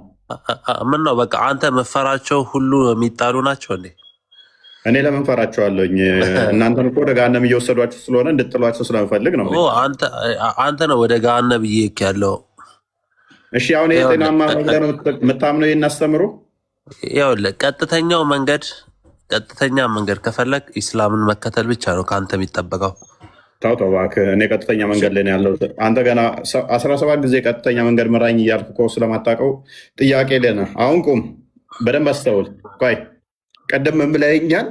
ምን ነው በቃ አንተ መፈራቸው ሁሉ የሚጣሉ ናቸው እንዴ? እኔ ለምን ፈራቸዋለሁኝ? እናንተን እኮ ወደ ገሃነም እየወሰዷቸው ስለሆነ እንድጥሏቸው ስለምፈልግ ነው። አንተ ነው ወደ ገሃነም እየሄድክ ያለው። እሺ አሁን የጤናማ መንገድ ነው የምታምነው? ይህን አስተምሮ ይኸውልህ፣ ቀጥተኛ መንገድ ከፈለግ ኢስላምን መከተል ብቻ ነው ከአንተ የሚጠበቀው። ተው እባክህ፣ እኔ ቀጥተኛ መንገድ ላይ ነው ያለው። አንተ ገና 17 ጊዜ ቀጥተኛ መንገድ ምራኝ እያልክ እኮ ስለማታውቀው ጥያቄ ሌነ። አሁን ቁም፣ በደንብ አስተውል። ቆይ ቀደም ምን ብለኸኛል?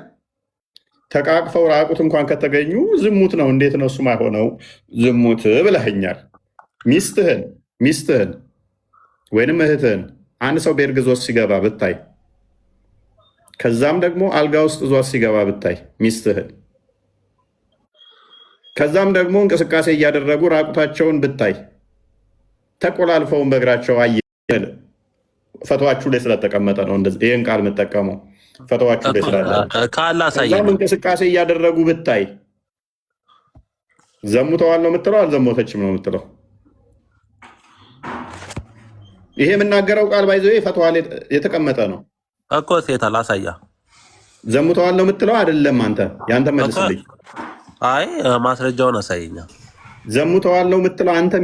ተቃቅፈው ራቁት እንኳን ከተገኙ ዝሙት ነው። እንዴት ነው እሱ ማይሆነው ዝሙት ብለኸኛል። ሚስትህን ወይንም እህትህን አንድ ሰው በእርግዞት ሲገባ ብታይ፣ ከዛም ደግሞ አልጋ ውስጥ ዟት ሲገባ ብታይ ሚስትህን፣ ከዛም ደግሞ እንቅስቃሴ እያደረጉ ራቁታቸውን ብታይ፣ ተቆላልፈውን በእግራቸው አየህ። ፈትዋችሁ ላይ ስለተቀመጠ ነው ይህን ቃል የምጠቀመው። ፈትዋችሁ ላይ ስላለ ከዛም እንቅስቃሴ እያደረጉ ብታይ ዘሙተዋል ነው የምትለው? አልዘሞተችም ነው የምትለው? ይሄ የምናገረው ቃል ባይዘ ፈትዋ ላይ የተቀመጠ ነው እኮ። ሴታ ላሳያ። ዘሙተዋል ነው የምትለው? አይደለም። አንተ ያንተ መልስልኝ። አይ ማስረጃውን አሳየኛ። ዘሙተዋል ነው የምትለው አንተ?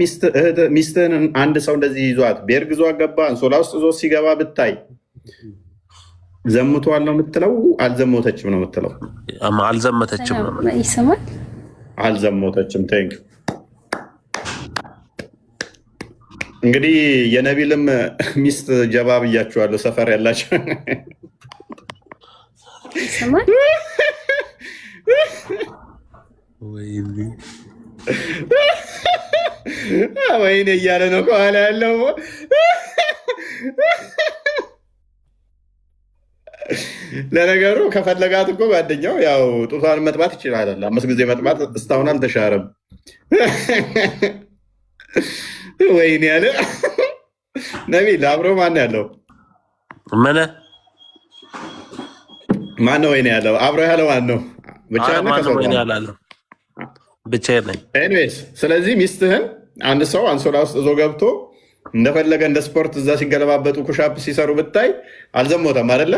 ሚስትህን አንድ ሰው እንደዚህ ይዟት ቤርግዟ ገባ አንሶላ ውስጥ ዞ ሲገባ ብታይ ዘሙተዋል ነው የምትለው? አልዘሞተችም ነው የምትለው? አልዘመተችም ነው ይሰማል። አልዘሞተችም። ቴንክ እንግዲህ የነቢልም ሚስት ጀባ ብያችኋለሁ። ሰፈር ያላቸው ይሰማል። ወይኔ እያለ ነው ከኋላ ያለው። ለነገሩ ከፈለጋት እኮ ጓደኛው ያው ጡቷን መጥባት ይችላል። 5 ጊዜ መጥባት እስካሁን አልተሻረም። ወይኔ ያለ ነቢል አብሮ ማን ያለው? ምን ማነው ወይኔ ያለው? አብሮ ያለው ማን ነው? ብቻዬን ነኝ። ኤኒዌይስ ስለዚህ ሚስትህን አንድ ሰው አንሶላ ውስጥ እዞ ገብቶ እንደፈለገ እንደ ስፖርት እዛ ሲገለባበጡ ኩሻፕ ሲሰሩ ብታይ አልዘሞተም አይደለ?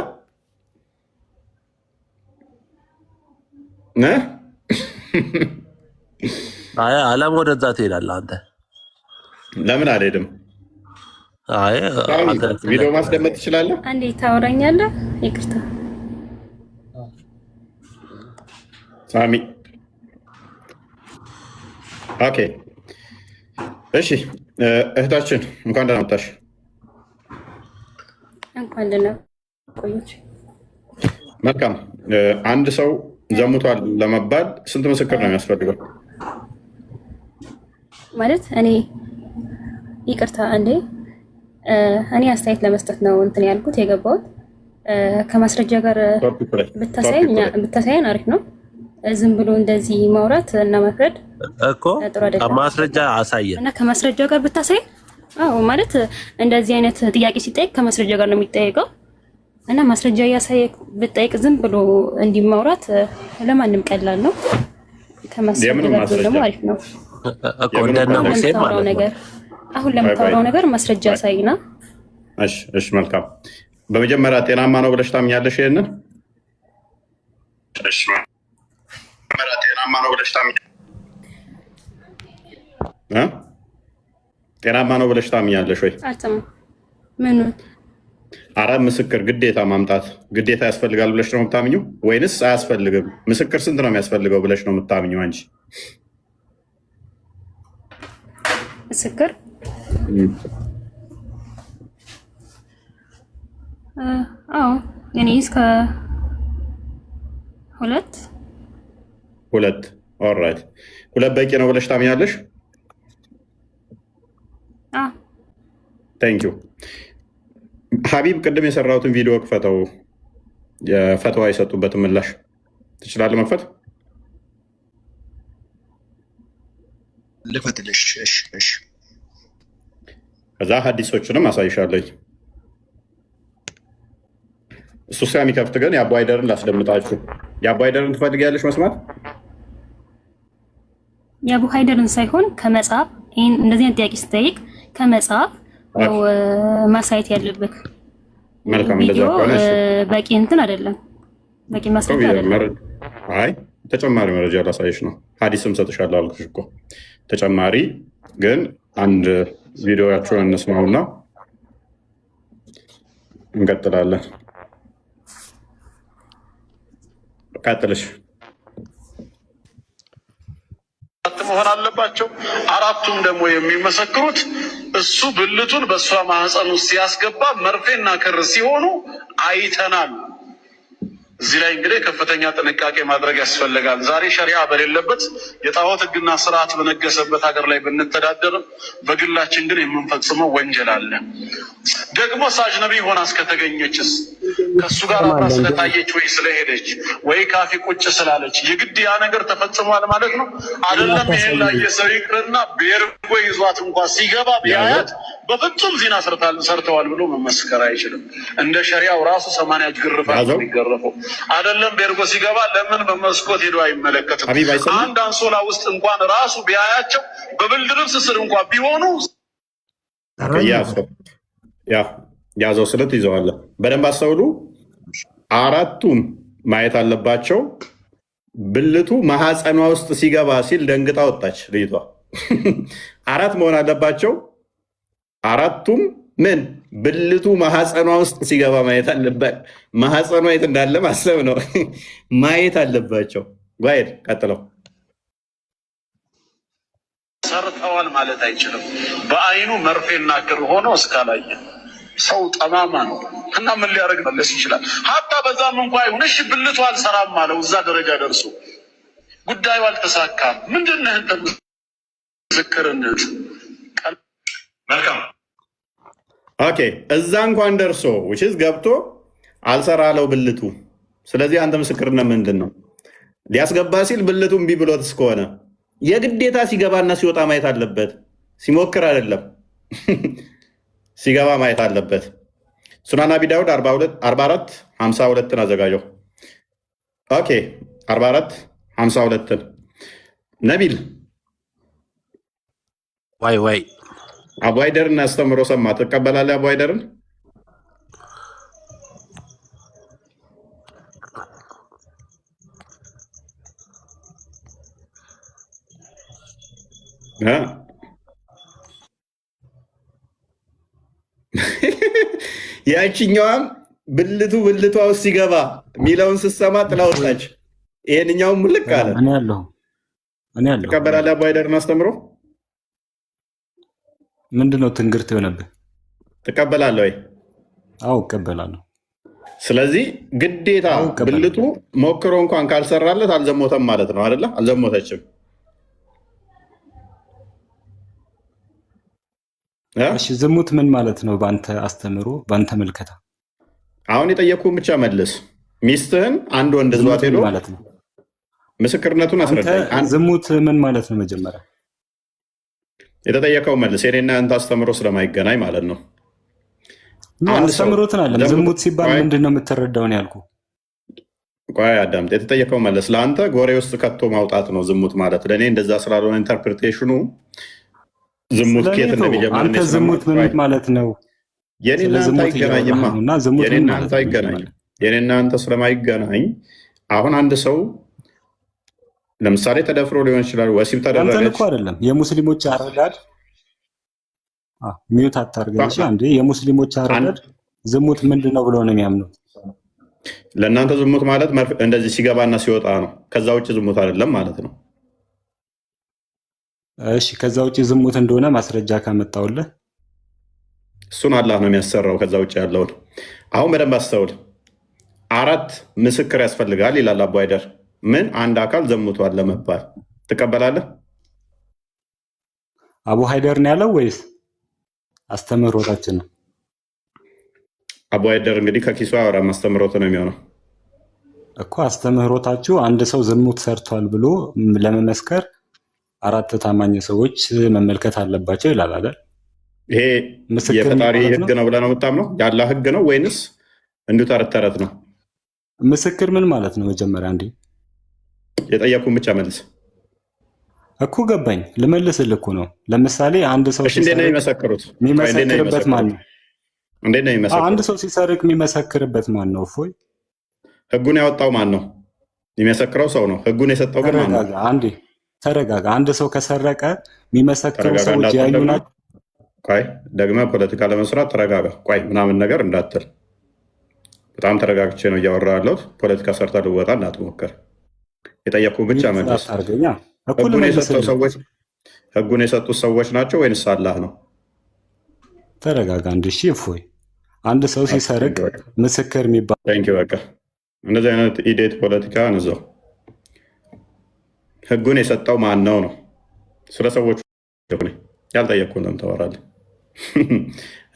አለም ወደዛ ትሄዳለህ አንተ። ለምን አልሄድም? ቪዲዮ ማስደመጥ ትችላለህ? አንዴ ታወራኛለህ? ይቅርታ ሳሚ። ኦኬ እሺ፣ እህታችን እንኳን ደህና መጣሽ። እንኳን ደህና ቆየች። መልካም። አንድ ሰው ዘሙቷል ለመባል ስንት ምስክር ነው የሚያስፈልገው? ማለት እኔ ይቅርታ አንዴ እኔ አስተያየት ለመስጠት ነው እንትን ያልኩት የገባሁት። ከማስረጃ ጋር ብታሳየን አሪፍ ነው። ዝም ብሎ እንደዚህ ማውራት እና መፍረድ እኮ ማስረጃ አሳየን እና ከማስረጃ ጋር ብታሳይ። አዎ ማለት እንደዚህ አይነት ጥያቄ ሲጠይቅ ከማስረጃ ጋር ነው የሚጠየቀው እና ማስረጃ እያሳየ ብጠይቅ ዝም ብሎ እንዲህ ማውራት ለማንም ቀላል ነው። ከማስረጃ ጋር ደግሞ አሪፍ ነው እኮ እንደነ ሁሴን ማለት ነው። አሁን ለምታወራው ነገር ማስረጃ አሳይና። እሺ መልካም። በመጀመሪያ ጤናማ ነው ብለሽ ታምኛለሽ? ይሄንን ጤናማ ነው ብለሽ ጤናማ ነው ብለሽ ታምኛለሽ ወይ? ምኑን? አራት ምስክር ግዴታ ማምጣት ግዴታ ያስፈልጋል ብለሽ ነው የምታምኘው ወይንስ አያስፈልግም? ምስክር ስንት ነው የሚያስፈልገው ብለሽ ነው የምታምኘው አንቺ? ምስክር አዎ እኔ እስከ ሁለት ኦልራይት። ሁለት በቂ ነው ብለሽ ታምኛለሽ? ቴንክ ዩ። ሀቢብ ቅድም የሰራሁትን ቪዲዮ ክፈተው። የፈተዋ የሰጡበትን ምላሽ ትችላለህ መክፈት? ልፈትልሽ? እሺ። ከዛ ሀዲሶችንም አሳይሻለኝ። እሱ የሚከፍት ግን የአቡ ሀይደርን ላስደምጣችሁ። የአቡ ሀይደርን ትፈልጊያለሽ መስማት? የአቡ ሀይደርን ሳይሆን ከመጽሐፍ ይህን እንደዚህ አይነት ጥያቄ ስጠይቅ ከመጽሐፍ ነው ማሳየት ያለብህ። መልካም። እንደዛ ከሆነ በቂ እንትን አይደለም፣ በቂ ማስረጃ አይደለም። አይ ተጨማሪ መረጃ ላሳይሽ ነው። ሀዲስም ሰጥሻለሁ አልኩሽ እኮ። ተጨማሪ ግን አንድ ቪዲዮያቸውን እንስማውና እንቀጥላለን። ቀጥልሽ። መሆን አለባቸው። አራቱም ደግሞ የሚመሰክሩት እሱ ብልቱን በእሷ ማህፀን ውስጥ ሲያስገባ መርፌና ክር ሲሆኑ አይተናል። እዚህ ላይ እንግዲህ ከፍተኛ ጥንቃቄ ማድረግ ያስፈልጋል። ዛሬ ሸሪዓ በሌለበት የጣዖት ሕግና ስርዓት በነገሰበት ሀገር ላይ ብንተዳደርም በግላችን ግን የምንፈጽመው ወንጀል አለ። ደግሞ አጅነቢ ሆና እስከተገኘችስ ከሱ ጋር አብራ ስለታየች ወይ ስለሄደች ወይ ካፊ ቁጭ ስላለች የግድ ያ ነገር ተፈጽሟል ማለት ነው አይደለም። ይሄን ላይ የሰው ይቅርና ቤርጎ ይዟት እንኳን ሲገባ ቢያያት በፍጹም ዚና ሰርተዋል ብሎ መመስከር አይችልም። እንደ ሸሪዓው ራሱ 80 ግርፋት የሚገረፈው አይደለም። ቤርጎ ሲገባ ለምን በመስኮት ሄዶ አይመለከትም? አንድ አንሶላ ውስጥ እንኳን ራሱ ቢያያቸው በብልድ ልብስ ስር እንኳን ቢሆኑ ያዘው ስለት ይዘዋለ። በደንብ አስተውሉ። አራቱም ማየት አለባቸው። ብልቱ ማህፀኗ ውስጥ ሲገባ ሲል ደንግጣ ወጣች ልጅቷ። አራት መሆን አለባቸው። አራቱም ምን ብልቱ ማህፀኗ ውስጥ ሲገባ ማየት አለባቸው። ማህፀኗ የት እንዳለ ማሰብ ነው። ማየት አለባቸው። ጓይድ ቀጥለው። ሰርተዋል ማለት አይችልም። በአይኑ መርፌና ክር ሆኖ እስካላየ ሰው ጠማማ ነው እና ምን ሊያደርግ መለስ ይችላል? ሀታ በዛም እንኳ ይሁን እሺ ብልቱ አልሰራም አለው። እዛ ደረጃ ደርሶ ጉዳዩ አልተሳካም። ምንድነው እንተ ምስክርነት? መልካም ኦኬ። እዛ እንኳን ደርሶ ውችዝ ገብቶ አልሰራ አለው ብልቱ። ስለዚህ አንተ ምስክርነት ምንድን ነው? ሊያስገባ ሲል ብልቱ እምቢ ብሎት እስከሆነ የግዴታ ሲገባና ሲወጣ ማየት አለበት። ሲሞክር አይደለም ሲገባ ማየት አለበት። ሱናን አቢ ዳውድ 44:52 አዘጋጀው። ኦኬ 44:52 ነቢል ወይ አቡ ሀይደርን አስተምሮ ሰማ። ትቀበላለህ? አቡ ሀይደርን ያችኛዋም ብልቷ ውስጥ ሲገባ ሚለውን ስትሰማ ጥላ ወጣች። ይሄንኛውም ሙልቅ አለ። እኔ ያለሁ ትቀበላለህ? አቡ ሀይደርን አስተምሮ ምንድነው ትንግርት የሆነብህ? ትቀበላለህ ወይ? አዎ እቀበላለሁ። ስለዚህ ግዴታ ብልቱ ሞክሮ እንኳን ካልሰራለት አልዘሞተም ማለት ነው አይደለ? አልዘሞተችም። እሺ ዝሙት ምን ማለት ነው? በአንተ አስተምሮ፣ በአንተ መልከታ አሁን የጠየቅኩህን ብቻ መልስ። ሚስትህን አንድ ወንድ ዝዋት ሄዶ ማለት ነው ምስክርነቱን አስረዳኝ። ዝሙት ምን ማለት ነው? መጀመሪያ የተጠየቀው መልስ። የኔና አንተ አስተምሮ ስለማይገናኝ ማለት ነው። አስተምሮትን አለ። ዝሙት ሲባል ምንድን ነው የምትረዳውን ያልኩ። ቆይ አዳምጥ። የተጠየቀው መልስ ለአንተ ጎሬ ውስጥ ከቶ ማውጣት ነው ዝሙት ማለት። ለእኔ እንደዛ ስላልሆነ ኢንተርፕሪቴሽኑ ዝሙት ኬት እንደሚጀምር አንተ ዝሙት ምን ማለት ነው? የኔና አንተ አይገናኝማ። የኔና አንተ ስለማይገናኝ አሁን አንድ ሰው ለምሳሌ ተደፍሮ ሊሆን ይችላል፣ ወሲብ ተደረገች። አንተ እኮ አይደለም የሙስሊሞች አረዳድ ሚዩት አታርገሽ አንዴ። የሙስሊሞች አረዳድ ዝሙት ምንድን ነው ብሎ ነው የሚያምነው። ለእናንተ ዝሙት ማለት እንደዚህ ሲገባና ሲወጣ ነው። ከዛ ውጭ ዝሙት አይደለም ማለት ነው። እሺ ከዛ ውጭ ዝሙት እንደሆነ ማስረጃ ካመጣውልህ እሱን አላህ ነው የሚያሰራው። ከዛ ውጭ ያለውን አሁን በደንብ አስተውል። 4 ምስክር ያስፈልጋል ይላል አቡ ሀይደር። ምን አንድ አካል ዘሙቷል ለመባል ትቀበላለህ? አቡ ሀይደር ነው ያለው ወይስ አስተምህሮታችን ነው? አቡ ሀይደር እንግዲህ ከኪሱ አወራም አስተምሮት ነው የሚሆነው እኮ። አስተምህሮታችሁ አንድ ሰው ዝሙት ሰርቷል ብሎ ለመመስከር 4 ታማኝ ሰዎች መመልከት አለባቸው ይላል አይደል? ይሄ የፈጣሪ ህግ ነው ብለህ ነው የምታምነው? የአላህ ህግ ነው ወይንስ እንዲሁ ተረት ተረት ነው? ምስክር ምን ማለት ነው? መጀመሪያ እንዴ የጠየኩህን ብቻ መልስ እኮ። ገባኝ፣ ልመልስልህ እኮ ነው። ለምሳሌ አንድ ሰው እንዴት ነው የሚመሰክሩት? የሚመሰክርበት ማን ነው? እንዴት ነው የሚመሰክሩት? አንድ ሰው ሲሰርቅ የሚመሰክርበት ማን ነው? እፎይ፣ ህጉን ያወጣው ማን ነው? የሚመሰክረው ሰው ነው። ህጉን የሰጠው ግን ማን ነው? አንዴ ተረጋጋ። አንድ ሰው ከሰረቀ የሚመሰክረው ሰዎች ያዩ ናቸው። ቆይ ደግመህ ፖለቲካ ለመስራት ተረጋጋ። ቆይ ምናምን ነገር እንዳትል። በጣም ተረጋግቼ ነው እያወራ ያለሁት። ፖለቲካ ሰርታ ልወጣ እንዳትሞክር። የጠየኩህን ብቻ መልስ። ህጉን የሰጡት ሰዎች ናቸው ወይንስ አላህ ነው? ተረጋጋ። አንድ ሺ እፎይ። አንድ ሰው ሲሰርቅ ምስክር የሚባል በቃ እንደዚህ አይነት ኢዴት ፖለቲካ እንዘው። ህጉን የሰጠው ማን ነው ነው? ስለ ሰዎቹ ያልጠየቅኩህን ለምን ታወራለህ?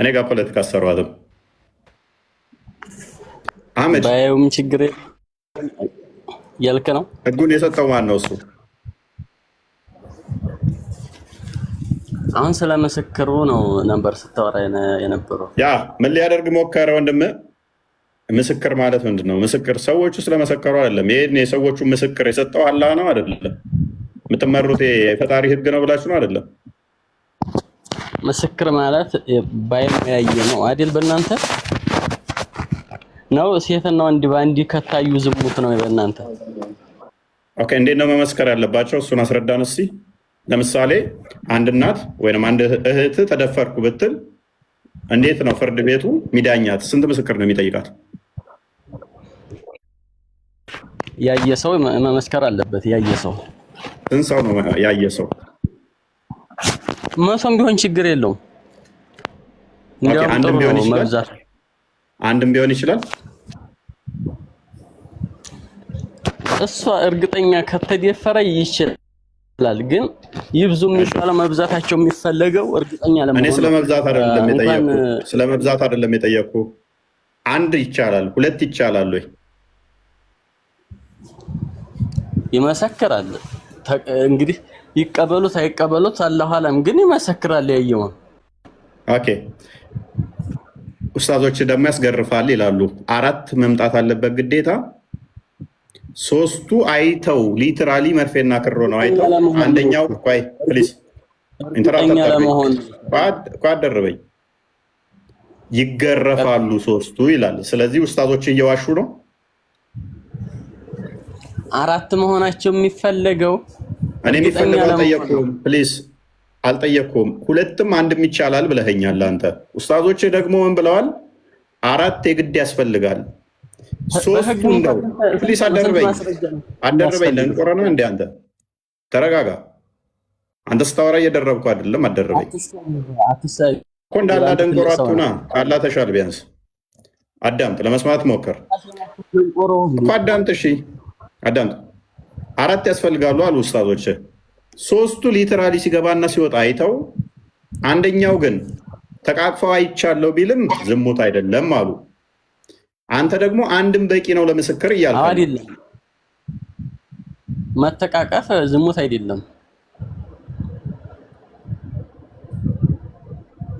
እኔ ጋር ፖለቲካ አሰሯትም አህመድ ባየውም ችግር ያልከ ነው። ህጉን የሰጠው ማን ነው? እሱ አሁን ስለመሰከሩ ነው ነበር ስታወራ የነበረው። ያ ምን ሊያደርግ ሞከረ ወንድም? ምስክር ማለት ምንድን ነው? ምስክር ሰዎቹ ስለመሰከሩ አይደለም። ይሄን የሰዎቹ ምስክር የሰጠው አላህ ነው አይደለም? የምትመሩት የፈጣሪ ህግ ነው ብላችሁ ነው አይደለም? ምስክር ማለት ባይም ያየ ነው አይደል? በእናንተ ነው ሴትና ወንድ ባንዲ ከታዩ ዝሙት ነው በእናንተ። ኦኬ፣ እንዴት ነው መመስከር ያለባቸው? እሱን አስረዳን እስኪ። ለምሳሌ አንድ እናት ወይም አንድ እህት ተደፈርኩ ብትል እንዴት ነው ፍርድ ቤቱ ሚዳኛት? ስንት ምስክር ነው የሚጠይቃት? ያየ ሰው መመስከር አለበት። ያየ ሰው ስንት ሰው ነው ያየ ሰው? መቶም ቢሆን ችግር የለውም። አንድም ቢሆን ይችላል። አንድም ቢሆን ይችላል። እሷ እርግጠኛ ከተደፈረ ይችላል። ግን ይብዙ የሚባለው መብዛታቸው የሚፈለገው እርግጠኛ ለመሆን። እኔ ስለመብዛት አይደለም የጠየኩ፣ ስለመብዛት አይደለም የጠየኩ። አንድ ይቻላል፣ ሁለት ይቻላል ወይ? ይመሰክራል። እንግዲህ ይቀበሉት አይቀበሉት አላሁ አለም፣ ግን ይመሰክራል ያየውን። ኦኬ፣ ኡስታዞች ደግሞ ያስገርፋል ይላሉ። 4 መምጣት አለበት ግዴታ። 3ቱ አይተው ሊትራሊ መርፌና ክሮ ነው አይተው። አንደኛው ቆይ ፕሊዝ አደረበኝ ይገረፋሉ 3ቱ ይላል። ስለዚህ ኡስታዞች እየዋሹ ነው። 4 መሆናቸው የሚፈለገው እኔ የሚፈልገው አልጠየኩም። ፕሊዝ አልጠየኩም። 2ም 1ም ይቻላል ብለኸኛል አንተ። ኡስታዞች ደግሞ ምን ብለዋል? 4 የግድ ያስፈልጋል። 3ቱ ነው። ፕሊዝ አደረበኝ ደንቆረና እንደ አንተ ተረጋጋ። አንተ ስታወራ እየደረብኩ አይደለም። አደረበኝ እኮ እንዳላ ደንቆራቱና ካላ ተሻል። ቢያንስ አዳምጥ፣ ለመስማት ሞክር እኮ አዳምጥ። እሺ አዳምጥ። 4 ያስፈልጋሉ አሉ ኡስታዞች። 3ቱ ሊተራሊ ሲገባና ሲወጣ አይተው፣ አንደኛው ግን ተቃቅፈው አይቻለው ቢልም ዝሙት አይደለም አሉ። አንተ ደግሞ አንድም በቂ ነው ለምስክር እያልከ አይደለም። መተቃቀፍ ዝሙት አይደለም።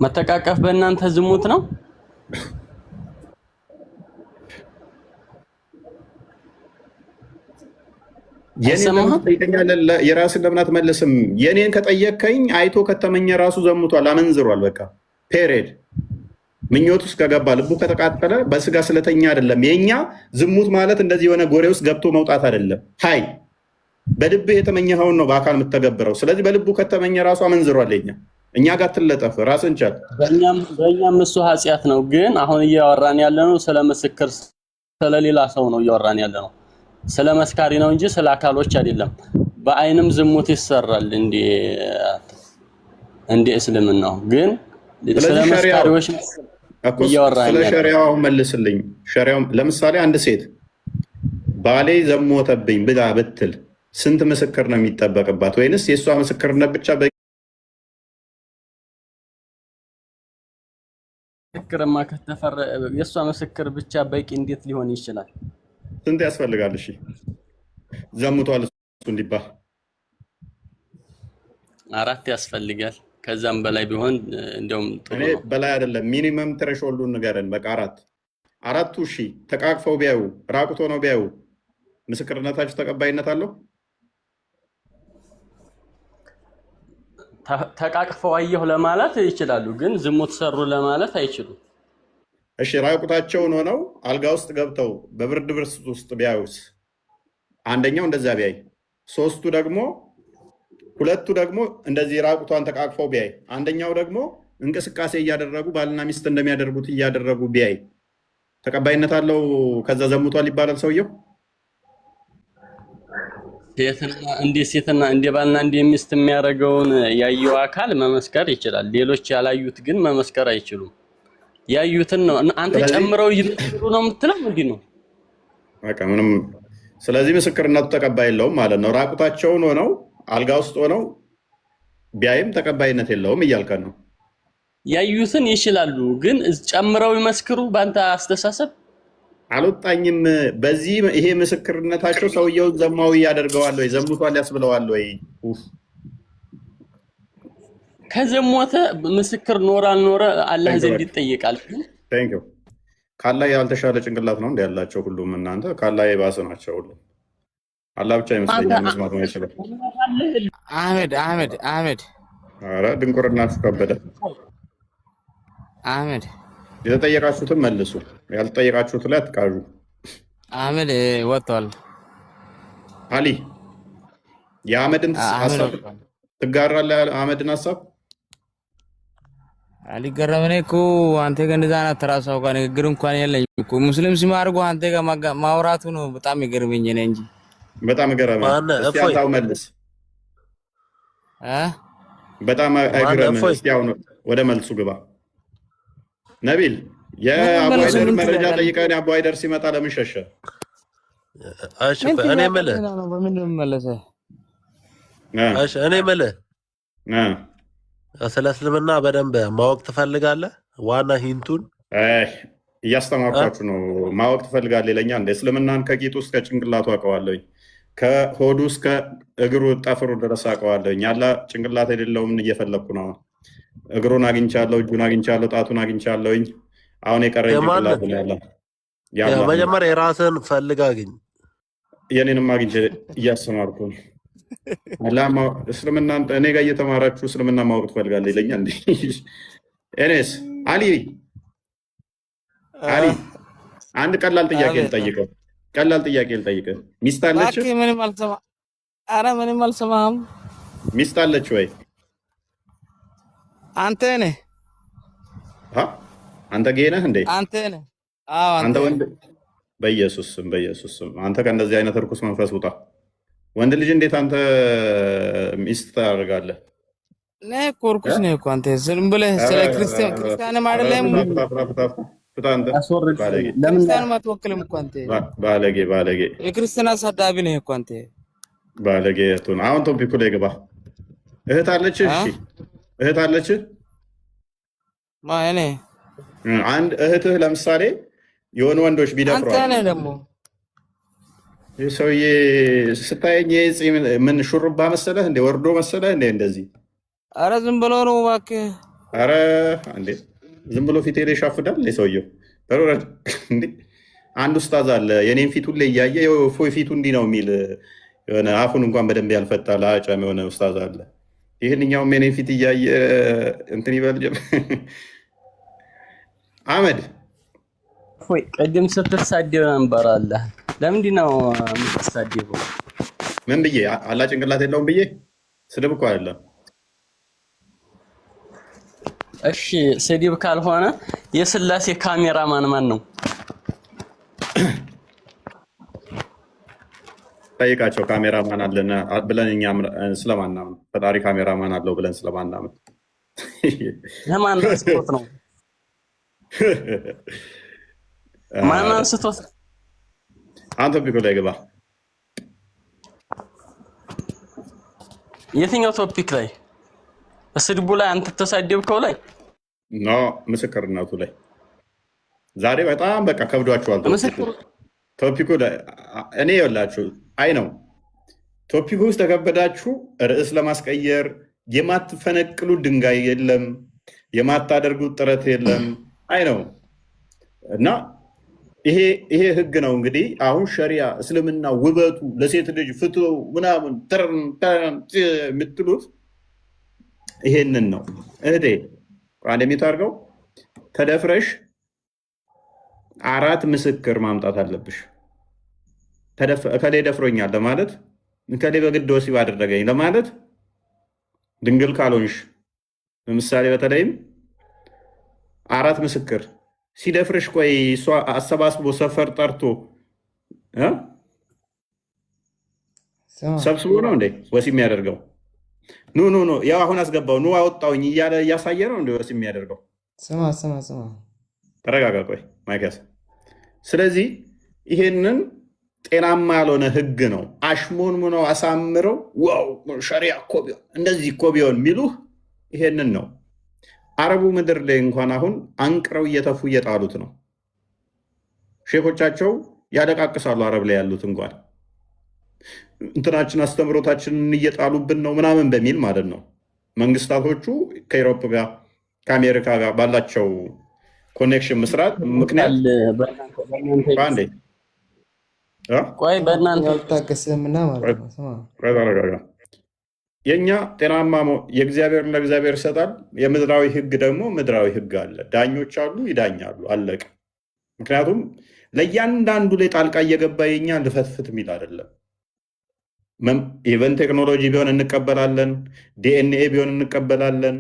መተቃቀፍ በእናንተ ዝሙት ነው። የራስን ለምን አትመልስም? የኔን ከጠየከኝ አይቶ ከተመኘ ራሱ ዘሙቷል፣ አመንዝሯል። በቃ ፔሬድ። ምኞት ውስጥ ከገባ ልቡ ከተቃጠለ በስጋ ስለተኛ አይደለም። የኛ ዝሙት ማለት እንደዚህ የሆነ ጎሬ ውስጥ ገብቶ መውጣት አይደለም። ሀይ በልብህ የተመኘኸውን ነው በአካል የምትተገብረው። ስለዚህ በልቡ ከተመኘ ራሱ አመንዝሯል። እኛ ጋር ትለጠፍ፣ ራስን ቻል። በእኛም እሱ ኃጢአት ነው። ግን አሁን እያወራን ያለ ነው ስለ ምስክር፣ ስለሌላ ሰው ነው እያወራን ያለ ነው። ስለ መስካሪ ነው እንጂ ስለ አካሎች አይደለም። በአይንም ዝሙት ይሰራል እንደ እስልምናው። ግን ስለ መስካሪዎች ስለ ሸሪያው መልስልኝ። ሸሪያው ለምሳሌ አንድ ሴት ባሌ ዘሞተብኝ ብላ ብትል ስንት ምስክር ነው የሚጠበቅባት? ወይንስ የእሷ ምስክርነት ብቻ ምስክርማ ከተፈረ የእሷ ምስክር ብቻ በቂ እንዴት ሊሆን ይችላል? ስንት ያስፈልጋል? እሺ ዘሙቷል እሱ እንዲባል 4 ያስፈልጋል። ከዛም በላይ ቢሆን እንደውም ጥሩ እኔ ነው። በላይ አይደለም ሚኒመም ትሬሾልዱን ንገረን። በቃ 4 እሺ ተቃቅፈው ቢያዩ ራቁቶ ነው ቢያዩ ምስክርነታቸው ተቀባይነት አለው? ተቃቅፈው አየሁ ለማለት ይችላሉ፣ ግን ዝሙት ሰሩ ለማለት አይችሉም። እሺ ራቁታቸውን ሆነው አልጋ ውስጥ ገብተው በብርድ ልብስ ውስጥ ቢያዩስ? አንደኛው እንደዛ ቢያይ፣ ሁለቱ ደግሞ እንደዚህ ራቁቷን ተቃቅፈው ቢያይ፣ አንደኛው ደግሞ እንቅስቃሴ እያደረጉ ባልና ሚስት እንደሚያደርጉት እያደረጉ ቢያይ ተቀባይነት አለው? ከዛ ዘሙቷል ይባላል ሰውየው? ሴትና እንደ ባልና እንደ ሚስት የሚያደርገውን ያየው አካል መመስከር ይችላል። ሌሎች ያላዩት ግን መመስከር አይችሉም። ያዩትን ነው አንተ ጨምረው ይመስሉ ነው የምትለው ምንድን ነው? በቃ ምንም። ስለዚህ ምስክርነቱ ተቀባይ የለውም ማለት ነው። ራቁታቸውን ሆነው አልጋ ውስጥ ሆነው ቢያይም ተቀባይነት የለውም እያልከን ነው? ያዩትን ይችላሉ፣ ግን ጨምረው ይመስክሩ በአንተ አስተሳሰብ አልወጣኝም። በዚህ ይሄ ምስክርነታቸው ሰውየውን ዘማዊ ያደርገዋል ወይ ዘሙቷል ያስብለዋል ወይ? ከዘሞተ ምስክር ኖረ አልኖረ አላህ ዘንድ ይጠየቃል። ካላህ ያልተሻለ ጭንቅላት ነው እንደ ያላቸው ሁሉም። እናንተ ካላህ የባሰ ናቸው ሁሉም። አላህ ብቻ ይመስለኛል መስማት ነው አይችልም። አህመድ ኧረ ድንቁርናችሁ ከበደ። አህመድ የተጠየቃችሁትን መልሱ፣ ያልተጠየቃችሁት ላይ አትቃዡ። አህመድ ወጥቷል። አሊ የአህመድን ሀሳብ ትጋራለህ? አህመድን ሀሳብ አልገረመኝ እኮ አንተ ጋር እንደዛ አይነት ተራሳው ጋር ንግግር እንኳን የለኝም እኮ ሙስሊም ሲማርጉ አንተ ጋር ማውራቱ ነው በጣም ይገርመኝ ነው እንጂ በጣም ገረመኝ። እስቲ አንተው መልስ። በጣም አይገርምም? እስቲ አሁን ወደ መልሱ ግባ። ነቢል የአቡ ሃይደር መረጃ ጠይቀን የአቡ ሃይደር ሲመጣ ለምን ሸሸ? እሺ እኔ የምልህ ስለ እስልምና በደንብ ማወቅ ትፈልጋለህ? ዋና ሂንቱን እያስተማርኳችሁ ነው። ማወቅ ትፈልጋለህ ይለኛል እንደ እስልምናን ከቂጡ እስከ ጭንቅላቱ አውቀዋለሁኝ፣ ከሆዱ እስከ እግሩ ጠፍሩ ድረስ አውቀዋለሁኝ። ያለ ጭንቅላት የሌለውም እየፈለግኩ ነው። እግሩን አግኝቻለሁ፣ እጁን አግኝቻለሁ፣ ጣቱን አግኝቻለሁኝ። አሁን የቀረኝ ጭንቅላት ነው ያለ። መጀመሪያ የራስህን ፈልግ አግኝ። የኔንም አግኝቼ እያስተማርኩ ነው። እስልምና እኔ ጋር እየተማራችሁ እስልምና ማወቅ ትፈልጋለህ ይለኛል። እኔስ አሊ አንድ ቀላል ጥያቄ ልጠይቅህ። ሚስት አለች? ምንም አልሰማህም። ሚስት አለች ወይ? አንተ ነህ። አንተ ጌ ነህ እንዴ? አንተ ነህ። አንተ ወንድ። በኢየሱስ ስም አንተ ከእንደዚህ አይነት እርኩስ መንፈስ ውጣ። ወንድ ልጅ እንዴት አንተ ሚስት ታደርጋለህ? ነህ እኮ እርኩስ ነህ እኮ አንተ። ዝም ብለህ ስለ ክርስቲያንም አይደለም ክርስቲያንም አትወክልም እኮ አንተ። ባለጌ የክርስቲያን አሳዳቢ ነህ እኮ አንተ ባለጌ። አሁን ቶፒኩ ላይ ግባ። እህት አለች? እሺ እህት አለች? እኔ አንድ እህትህ ለምሳሌ የሆኑ ወንዶች ቢደፍሯት፣ አንተ ነህ ደግሞ ይህ ሰውዬ ስታየኝ ምን ሹርባ መሰለህ እንዴ? ወርዶ መሰለህ እንዴ? እንደዚህ አረ ዝም ብሎ ነው እባክህ። አረ እንዴ ዝም ብሎ ፊቴ ላይ ይሻፍዳል ሰውየው። እንዴ አንድ ኡስታዝ አለ የኔን ፊቱን ላይ እያየ እፎይ ፊቱ እንዲህ ነው የሚል የሆነ አፉን እንኳን በደንብ ያልፈታ ለአጫም የሆነ ኡስታዝ አለ። ይህንኛውም የኔን ፊት እያየ እንትን ይበል። አህመድ ቅድም ስትሳደብ ነበር አለ። ለምንድን ነው የምትሳደበው? ምን ብዬ? አላህ ጭንቅላት የለውም ብዬ? ስድብ እኮ አይደለም። እሺ ስድብ ካልሆነ የስላሴ ካሜራማን ማን ነው? ጠይቃቸው። ካሜራማን አለን ብለን እኛ ስለማናምን ፈጣሪ ካሜራማን አለው ብለን ስለማናምን ለማን አንስቶት ነው? ማን አንስቶት? አንተ ቶፒክ ላይ ግባ። የትኛው ቶፒክ ላይ? ስድቡ ላይ አንተ ተሳደብከው ላይ ኖ ምስክርነቱ ላይ ዛሬ በጣም በቃ ከብዷችኋል። ቶፒኩ እኔ የላችሁ አይ ነው ቶፒኩ ውስጥ ተከበዳችሁ። ርዕስ ለማስቀየር የማትፈነቅሉ ድንጋይ የለም፣ የማታደርጉት ጥረት የለም። አይ ነው እና ይሄ ህግ ነው እንግዲህ። አሁን ሸሪያ እስልምና ውበቱ ለሴት ልጅ ፍትው ምናምን የምትሉት ይሄንን ነው። እህቴ አንድ የሚታርገው ተደፍረሽ 4 ምስክር ማምጣት አለብሽ። እከሌ ደፍሮኛል ለማለት፣ እከሌ በግድ ወሲብ አደረገኝ ለማለት ድንግል ካልሆንሽ፣ ለምሳሌ በተለይም 4 ምስክር ሲደፍርሽ፣ ቆይ እሷ አሰባስቦ ሰፈር ጠርቶ ሰብስቦ ነው እንዴ ወሲብ የሚያደርገው? ኑ ያው አሁን አስገባው ኑ አወጣውኝ እያለ እያሳየ ነው እንደ ወሲብ የሚያደርገው። ስማ ተረጋጋ፣ ቆይ ማይከስ። ስለዚህ ይሄንን ጤናማ ያልሆነ ህግ ነው። አሽሞን ምነው አሳምረው ዋው ሸሪያ እኮ ቢሆን እንደዚህ እኮ ቢሆን የሚሉህ ይሄንን ነው። አረቡ ምድር ላይ እንኳን አሁን አንቅረው እየተፉ እየጣሉት ነው። ሼኮቻቸው ያለቃቅሳሉ። አረብ ላይ ያሉት እንኳን እንትናችን አስተምሮታችንን እየጣሉብን ነው ምናምን በሚል ማለት ነው። መንግስታቶቹ ከአውሮፓ ጋር ከአሜሪካ ጋር ባላቸው ኮኔክሽን መስራት ምክንያት ቆይ በእናንተ የእኛ ጤናማ የእግዚአብሔር ለእግዚአብሔር ይሰጣል። የምድራዊ ህግ ደግሞ ምድራዊ ህግ አለ። ዳኞች አሉ፣ ይዳኛሉ። አለቀ። ምክንያቱም ለእያንዳንዱ ላይ ጣልቃ እየገባ የኛ ልፈትፍት የሚል አይደለም። ኢቨን ቴክኖሎጂ ቢሆን እንቀበላለን፣ ዲኤንኤ ቢሆን እንቀበላለን።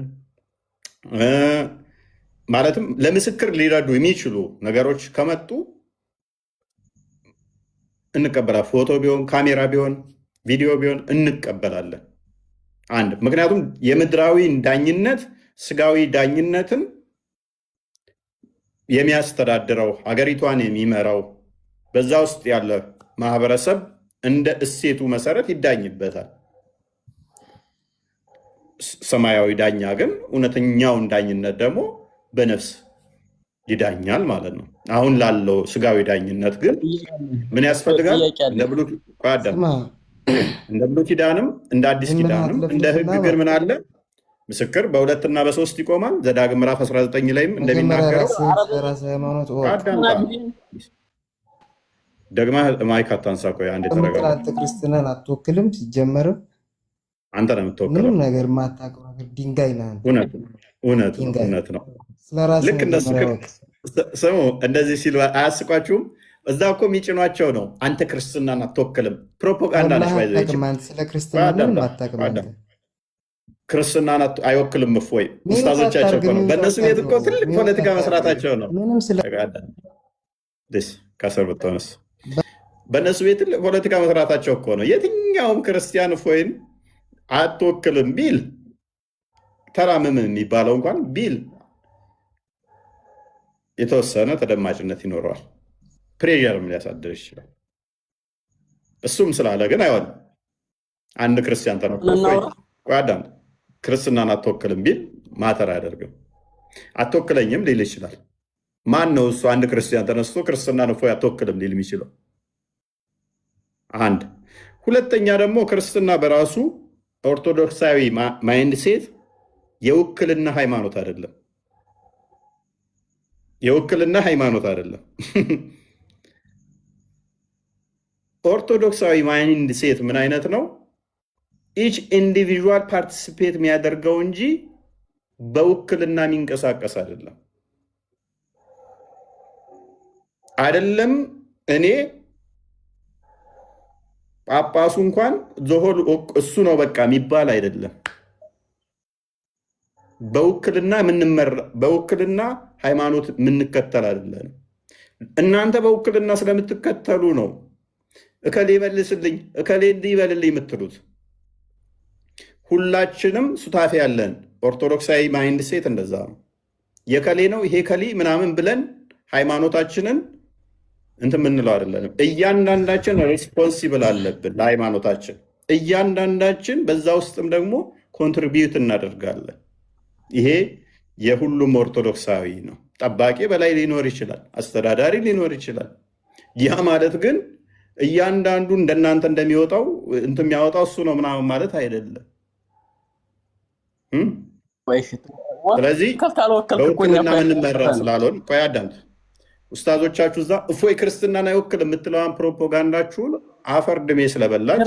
ማለትም ለምስክር ሊረዱ የሚችሉ ነገሮች ከመጡ እንቀበላለን። ፎቶ ቢሆን፣ ካሜራ ቢሆን፣ ቪዲዮ ቢሆን እንቀበላለን። አንድ ምክንያቱም የምድራዊ ዳኝነት ስጋዊ ዳኝነትን የሚያስተዳድረው ሀገሪቷን የሚመራው በዛ ውስጥ ያለ ማህበረሰብ እንደ እሴቱ መሰረት ይዳኝበታል። ሰማያዊ ዳኛ ግን እውነተኛውን ዳኝነት ደግሞ በነፍስ ይዳኛል ማለት ነው። አሁን ላለው ስጋዊ ዳኝነት ግን ምን ያስፈልጋል? እንደ ብሉይ ኪዳንም እንደ አዲስ ኪዳንም እንደ ህግ ግን ምን አለ? ምስክር በ2 እና በ3 ይቆማል። ዘዳግም ምዕራፍ 19 ላይም እንደሚናገረው ደግማ ማይክ አታንሳ። ቆይ አንዴ ተረጋጋ። ክርስትናን አትወክልም። ሲጀመርም አንተ ነው የምትወክለው። ምንም ነገር የማታውቀው ነገር ድንጋይ ነህ። እውነት ነው። ልክ እንደሱ ስሙ። እንደዚህ ሲሉ አያስቋችሁም? እዛ እኮ የሚጭኗቸው ነው። አንተ ክርስትናን አትወክልም። ፕሮፓጋንዳ ነች። ክርስትናን አይወክልም እፎይ ኡስታዞቻቸው እኮ ነው። በእነሱ ቤት እኮ ትልቅ ፖለቲካ መስራታቸው ነው። ከስር ብትሆንስ በእነሱ ቤት ትልቅ ፖለቲካ መስራታቸው እኮ ነው። የትኛውም ክርስቲያን እፎይን አትወክልም ቢል ተራምም የሚባለው እንኳን ቢል የተወሰነ ተደማጭነት ይኖረዋል። ፕሬዠርም ሊያሳድር ይችላል። እሱም ስላለ ግን አይሆንም። አንድ ክርስቲያን ተነቆዳም ክርስትናን አትወክልም ቢል ማተር አያደርግም። አትወክለኝም ሊል ይችላል። ማን ነው እሱ? አንድ ክርስቲያን ተነስቶ ክርስትናን እፎይ አትወክልም ሊል የሚችለው? አንድ። ሁለተኛ ደግሞ ክርስትና በራሱ ኦርቶዶክሳዊ ማይንድ ሴት የውክልና ሃይማኖት አይደለም። የውክልና ሃይማኖት አይደለም። ኦርቶዶክሳዊ ማይንድ ሴት ምን አይነት ነው? ኢች ኢንዲቪዥዋል ፓርቲሲፔት የሚያደርገው እንጂ በውክልና የሚንቀሳቀስ አይደለም። አይደለም እኔ ጳጳሱ እንኳን ዞሆል እሱ ነው በቃ የሚባል አይደለም። በውክልና የምንመራ በውክልና ሃይማኖት የምንከተል አይደለም። እናንተ በውክልና ስለምትከተሉ ነው እከሌ ይመልስልኝ እከሌ እንዲህ ይበልልኝ የምትሉት። ሁላችንም ሱታፌ ያለን ኦርቶዶክሳዊ ማይንድ ሴት እንደዛ ነው። የከሌ ነው ይሄ ከሌ ምናምን ብለን ሃይማኖታችንን እንትን የምንለው አይደለንም። እያንዳንዳችን ሬስፖንሲብል አለብን ለሃይማኖታችን። እያንዳንዳችን በዛ ውስጥም ደግሞ ኮንትሪቢዩት እናደርጋለን። ይሄ የሁሉም ኦርቶዶክሳዊ ነው። ጠባቂ በላይ ሊኖር ይችላል፣ አስተዳዳሪ ሊኖር ይችላል። ያ ማለት ግን እያንዳንዱ እንደናንተ እንደሚወጣው እንትን የሚያወጣው እሱ ነው ምናምን ማለት አይደለም። ስለዚህ በውክልና የምንመራ ስላልሆን ቆይ አዳምጥ። ኡስታዞቻችሁ እዛ እፎይ ክርስትናን አይወክል የምትለዋን ፕሮፓጋንዳችሁን አፈር ድሜ ስለበላች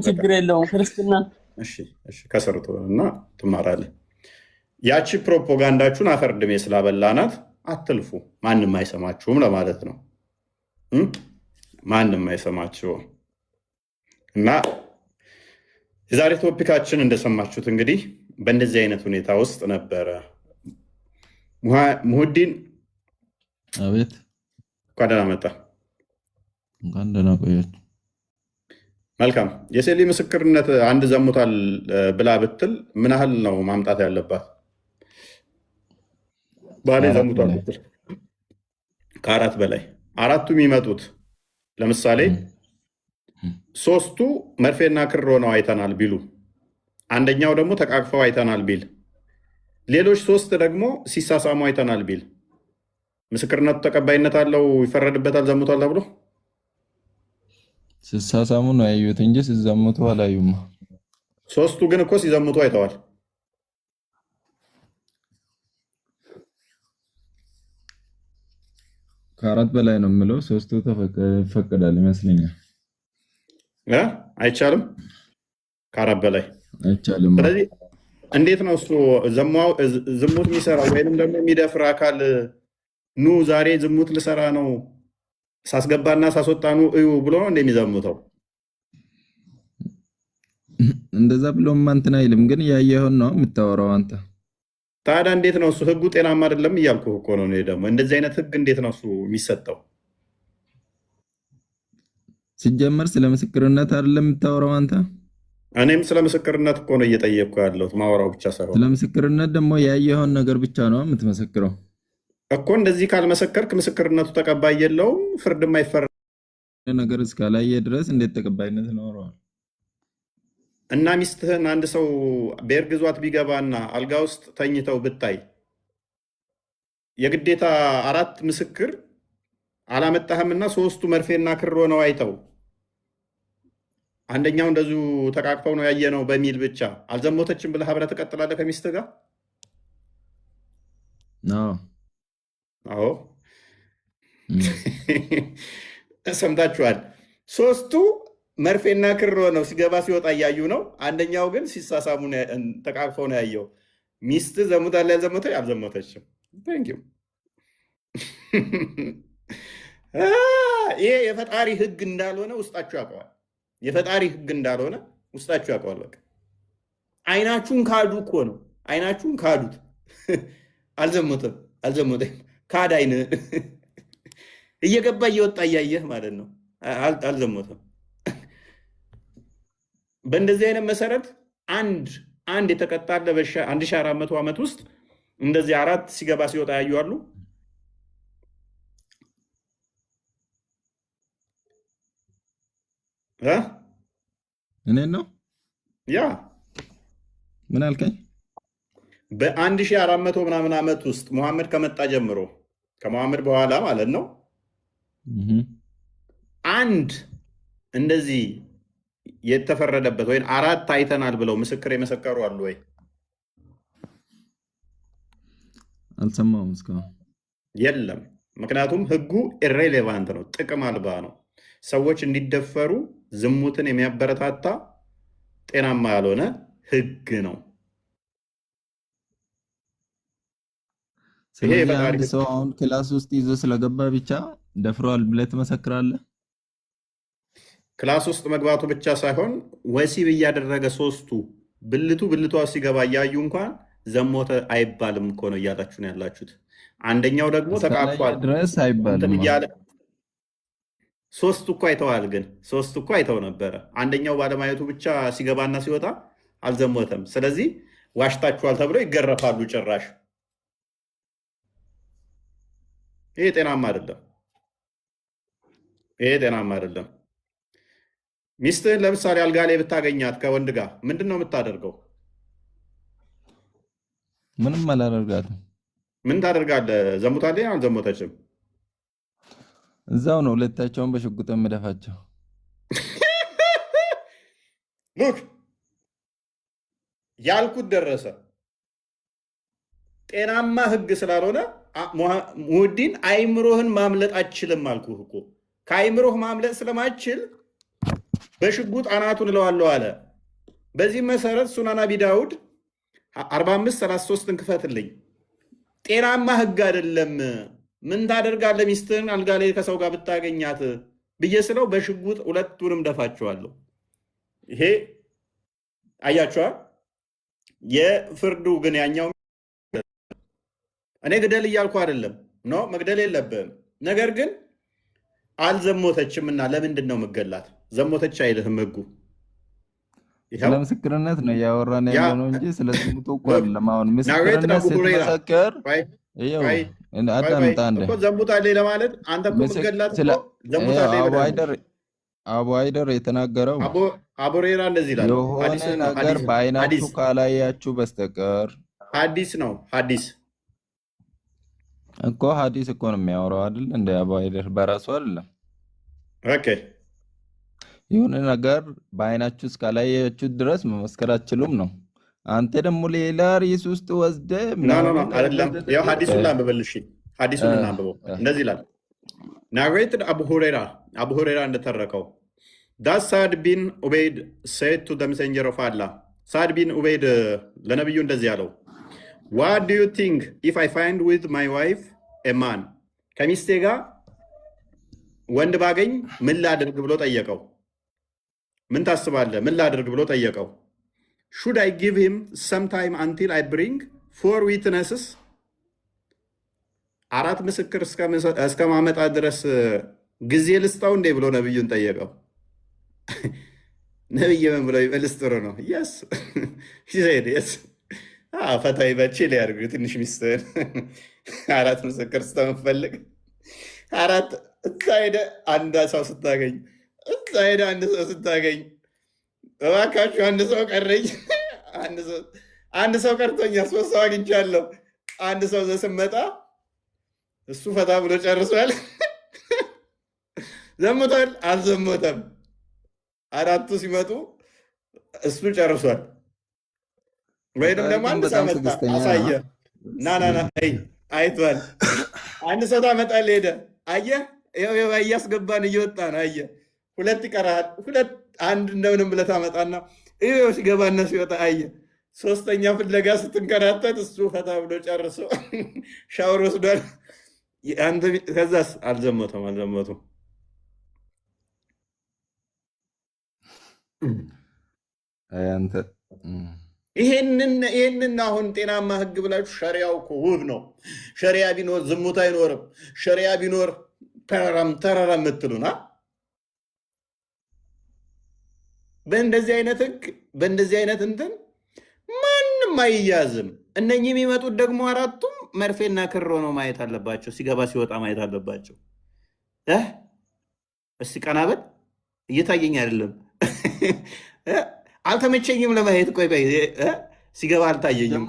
ችግር የለውም ክርስትናን ከሰርቶ እና ትማራለህ። ያቺ ፕሮፓጋንዳችሁን አፈር ድሜ ስላበላናት አትልፉ። ማንም አይሰማችሁም ለማለት ነው። ማንም አይሰማችሁም። እና የዛሬ ቶፒካችን እንደሰማችሁት እንግዲህ በእንደዚህ አይነት ሁኔታ ውስጥ ነበረ። ሙሁዲን አቤት። እንኳን ደህና መጣ። እንኳን ደህና ቆያችሁ። መልካም። የሴሊ ምስክርነት አንድ ዘሙታል ብላ ብትል ምን ያህል ነው ማምጣት ያለባት? ባሌ ዘሙታል ብትል ከአራት በላይ አራቱ የሚመጡት ለምሳሌ ሶስቱ መርፌና ክር ሆነው አይተናል ቢሉ፣ አንደኛው ደግሞ ተቃቅፈው አይተናል ቢል፣ ሌሎች ሶስት ደግሞ ሲሳሳሙ አይተናል ቢል ምስክርነቱ ተቀባይነት አለው? ይፈረድበታል ዘሙቷል ተብሎ? ሲሳሳሙ ነው ያዩት እንጂ ሲዘሙቱ አላዩማ። ሶስቱ ግን እኮ ሲዘሙቱ አይተዋል። ከአራት በላይ ነው የምለው። ሶስቱ ይፈቀዳል ይመስለኛል። አይቻልም? ከአራት በላይ አይቻልም። ስለዚህ እንዴት ነው እሱ ዝሙት የሚሰራው ወይንም ደግሞ የሚደፍር አካል ኑ ዛሬ ዝሙት ልሰራ ነው ሳስገባና ሳስወጣ ኑ እዩ ብሎ ነው እንደሚዘሙተው? እንደዛ ብሎም እንትን አይልም። ግን ያየኸውን ነው የምታወራው አንተ። ታዲያ እንዴት ነው እሱ? ህጉ ጤናማ አይደለም እያልኩ እኮ ነው። ደግሞ እንደዚህ አይነት ህግ እንዴት ነው እሱ የሚሰጠው? ሲጀመር ስለ ምስክርነት አይደለም የምታወራው አንተ። እኔም ስለ ምስክርነት እኮ ነው እየጠየቅኩ ያለሁት፣ ማወራው ብቻ ሳይሆን። ስለ ምስክርነት ደግሞ ያየኸውን ነገር ብቻ ነው የምትመሰክረው እኮ። እንደዚህ ካልመሰከርክ ምስክርነቱ ተቀባይ የለውም፣ ፍርድም አይፈረድም። ነገር እስካላየ ድረስ እንዴት ተቀባይነት ይኖረዋል? እና ሚስትህን አንድ ሰው በእርግዟት ቢገባና አልጋ ውስጥ ተኝተው ብታይ የግዴታ አራት ምስክር አላመጣህምና ሶስቱ መርፌና ክር ሆነው አይተው አንደኛው እንደዚሁ ተቃቅፈው ነው ያየነው በሚል ብቻ አልዘሞተችም ብለህ አብረህ ትቀጥላለህ ከሚስትህ ጋር? አዎ ሰምታችኋል። ሶስቱ መርፌና ክር ሆነው ሲገባ ሲወጣ እያዩ ነው። አንደኛው ግን ሲሳሳሙ ተቃቅፈው ነው ያየው። ሚስት ዘሙታለች ያልዘሞተች? አልዘሞተችም። ይሄ የፈጣሪ ህግ እንዳልሆነ ውስጣችሁ ያውቀዋል። የፈጣሪ ህግ እንዳልሆነ ውስጣችሁ ያውቀዋል። በቃ አይናችሁን ካዱ እኮ ነው። አይናችሁን ካዱት። አልዘሞተም ካድ አይን እየገባ እየወጣ እያየህ ማለት ነው። አልዘሞተም። በእንደዚህ አይነት መሰረት አንድ የተቀጣለ በ1400 ዓመት ውስጥ እንደዚህ አራት ሲገባ ሲወጣ ያዩ አሉ። እኔን ነው ያ ምን አልከኝ? በ1400 ምናምን ዓመት ውስጥ ሙሐመድ ከመጣ ጀምሮ ከሙሐመድ በኋላ ማለት ነው አንድ እንደዚህ የተፈረደበት ወይም አራት አይተናል ብለው ምስክር የመሰከሩ አሉ ወይ? አልሰማሁም እስካሁን። የለም። ምክንያቱም ህጉ ኢሬሌቫንት ነው፣ ጥቅም አልባ ነው። ሰዎች እንዲደፈሩ ዝሙትን የሚያበረታታ ጤናማ ያልሆነ ህግ ነው። ስለዚህ አንድ ሰው አሁን ክላስ ውስጥ ይዞ ስለገባ ብቻ ደፍሯል ብለህ ትመሰክራለህ? ክላስ ውስጥ መግባቱ ብቻ ሳይሆን ወሲብ እያደረገ ሶስቱ ብልቷ ሲገባ እያዩ እንኳን ዘሞተ አይባልም እኮ ነው እያላችሁ ነው ያላችሁት። አንደኛው ደግሞ ተቃቅፏል ድረስ አይባልም እያለ ሶስቱ እኮ አይተዋል። ግን ሶስቱ እኮ አይተው ነበረ። አንደኛው ባለማየቱ ብቻ ሲገባና ሲወጣ አልዘሞተም። ስለዚህ ዋሽታችኋል ተብለው ይገረፋሉ ጭራሽ። ይሄ ጤናማ አይደለም። ይሄ ጤናማ አይደለም። ሚስትህን ለምሳሌ አልጋ ላይ ብታገኛት ከወንድ ጋር ምንድን ነው የምታደርገው? ምንም አላደርጋትም። ምን ታደርጋለህ? ዘሙታለች አልዘሞተችም? እዛው ነው ሁለታቸውን በሽጉጥ የምደፋቸው። ሉክ ያልኩት ደረሰ። ጤናማ ህግ ስላልሆነ ሙህዲን አይምሮህን ማምለጥ አችልም አልኩህ እኮ። ከአይምሮህ ማምለጥ ስለማችል በሽጉጥ አናቱን እለዋለሁ አለ። በዚህ መሰረት ሱናን አቢ ዳውድ 45:33 ክፈትልኝ። ጤናማ ህግ አይደለም። ምን ታደርጋለህ ሚስትህን አልጋ ላይ ከሰው ጋር ብታገኛት ብዬ ስለው በሽጉጥ ሁለቱንም ደፋቸዋለሁ። ይሄ አያቸዋል። የፍርዱ ግን ያኛው እኔ ግደል እያልኩ አይደለም፣ ኖ መግደል የለብህም። ነገር ግን አልዘሞተችም እና ለምንድን ነው መገላት? ዘሞተች አይልህም ህጉ። ስለ ምስክርነት ነው እያወራን ያለ ነው እንጂ ስለ ዝሙቱ እኮ አይደለም። አሁን ምስክርነት ስትመሰክር አዳምጣ እንደ ዘሙታለች ለማለት አንተ እኮ መገላት ዘሙታለች አቡ አይደር የተናገረው አቡ ሁረይራ እንደዚህ ይላል። የሆነ ነገር በአይናችሁ ካላያችሁ በስተቀር ሐዲስ ነው። ሐዲስ እኮ ሐዲስ እኮ ነው የሚያወራው አይደል? እንደ አቡ አይደር በራሱ አይደለም። ኦኬ የሆነ ነገር በአይናችሁ እስካላያችሁ ድረስ መመስከር አትችሉም ነው። አንተ ደግሞ ሌላ ርዕስ ውስጥ ወስደህ ምናምን አይደለም። ያው ሐዲሱን ላንብበልሽ። ሐዲሱን እናንብበው። እንደዚህ ይላል ናሬትድ አቡ ሁረይራ እንደተረከው that Sa'd bin Ubayd said to the messenger of Allah, Sa'd bin Ubayd ለነብዩ እንደዚህ ያለው what do you think if I find with my wife a man ከሚስቴ ጋር ወንድ ባገኝ ምን ላድርግ ብሎ ጠየቀው። ምን ታስባለህ? ምን ላድርግ ብሎ ጠየቀው። should I give him some time until I bring 4 witnesses አራት ምስክር እስከማመጣ ድረስ ጊዜ ልስጠው እንዴ ብሎ ነብዩን ጠየቀው። ነብይ ምን ብለው ይመልስ? ጥሩ ነው የስ የስ ፈታ ይበች ሊያርግ ትንሽ ሚስትህን አራት ምስክር ስተምፈልግ አራት እዛ ሄደ አንድ ሰው ስታገኝ እዛ ሄደ አንድ ሰው ስታገኝ እባካችሁ አንድ ሰው ቀረኝ፣ አንድ ሰው ቀርቶኛል፣ 3 ሰው አግኝቻለሁ። አንድ ሰው ዘስመጣ እሱ ፈታ ብሎ ጨርሷል። ዘሞታል አልዘሞተም? አራቱ ሲመጡ እሱ ጨርሷል። ወይንም ደግሞ አንድ ሰው መጣ አሳየ፣ ና አይቷል። አንድ ሰው ታመጣለህ ሄደ አየህ፣ ይኸው እያስገባን እየወጣ ነው አየህ። 2 ይቀራል። አንድ እንደምንም ብለህ ታመጣና ይኸው ሲገባና ሲወጣ አየህ። 3ኛ ፍለጋ ስትንከራተት እሱ ፈታ ብሎ ጨርሶ ሻወር ወስዷል። ከዛስ አልዘሞተም። ይሄንን አሁን ጤናማ ህግ ብላችሁ ሸሪያው እኮ ውብ ነው። ሸሪያ ቢኖር ዝሙት አይኖርም። ሸሪያ ቢኖር ተራራ የምትሉና በእንደዚህ አይነት ህግ በእንደዚህ አይነት እንትን ማንም አይያዝም። እነኚህ የሚመጡት ደግሞ አራቱም መርፌና ክር ሆነው ማየት አለባቸው። ሲገባ ሲወጣ ማየት አለባቸው። እስቲ ቀናበል እየታየኝ አይደለም፣ አልተመቸኝም ለማየት። ቆይ ሲገባ አልታየኝም።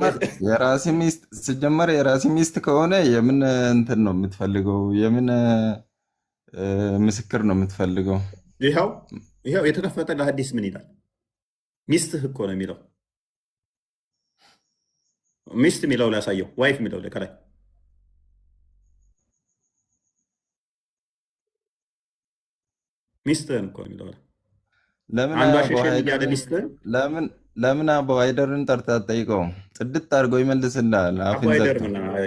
የራሲ ሚስት ሲጀመር የራሲ ሚስት ከሆነ የምን እንትን ነው የምትፈልገው? የምን ምስክር ነው የምትፈልገው? ይኸው የተከፈተ ለሐዲስ ምን ይላል? ሚስትህ እኮ ነው የሚለው። ሚስት የሚለው ላሳየው፣ ዋይፍ የሚለው ከላይ ሚስትህን እኮ ነው የሚለው። ለምን አቡ አይደርን ጠርተህ አትጠይቀውም? ጽድት አድርጎ ይመልስልሃል።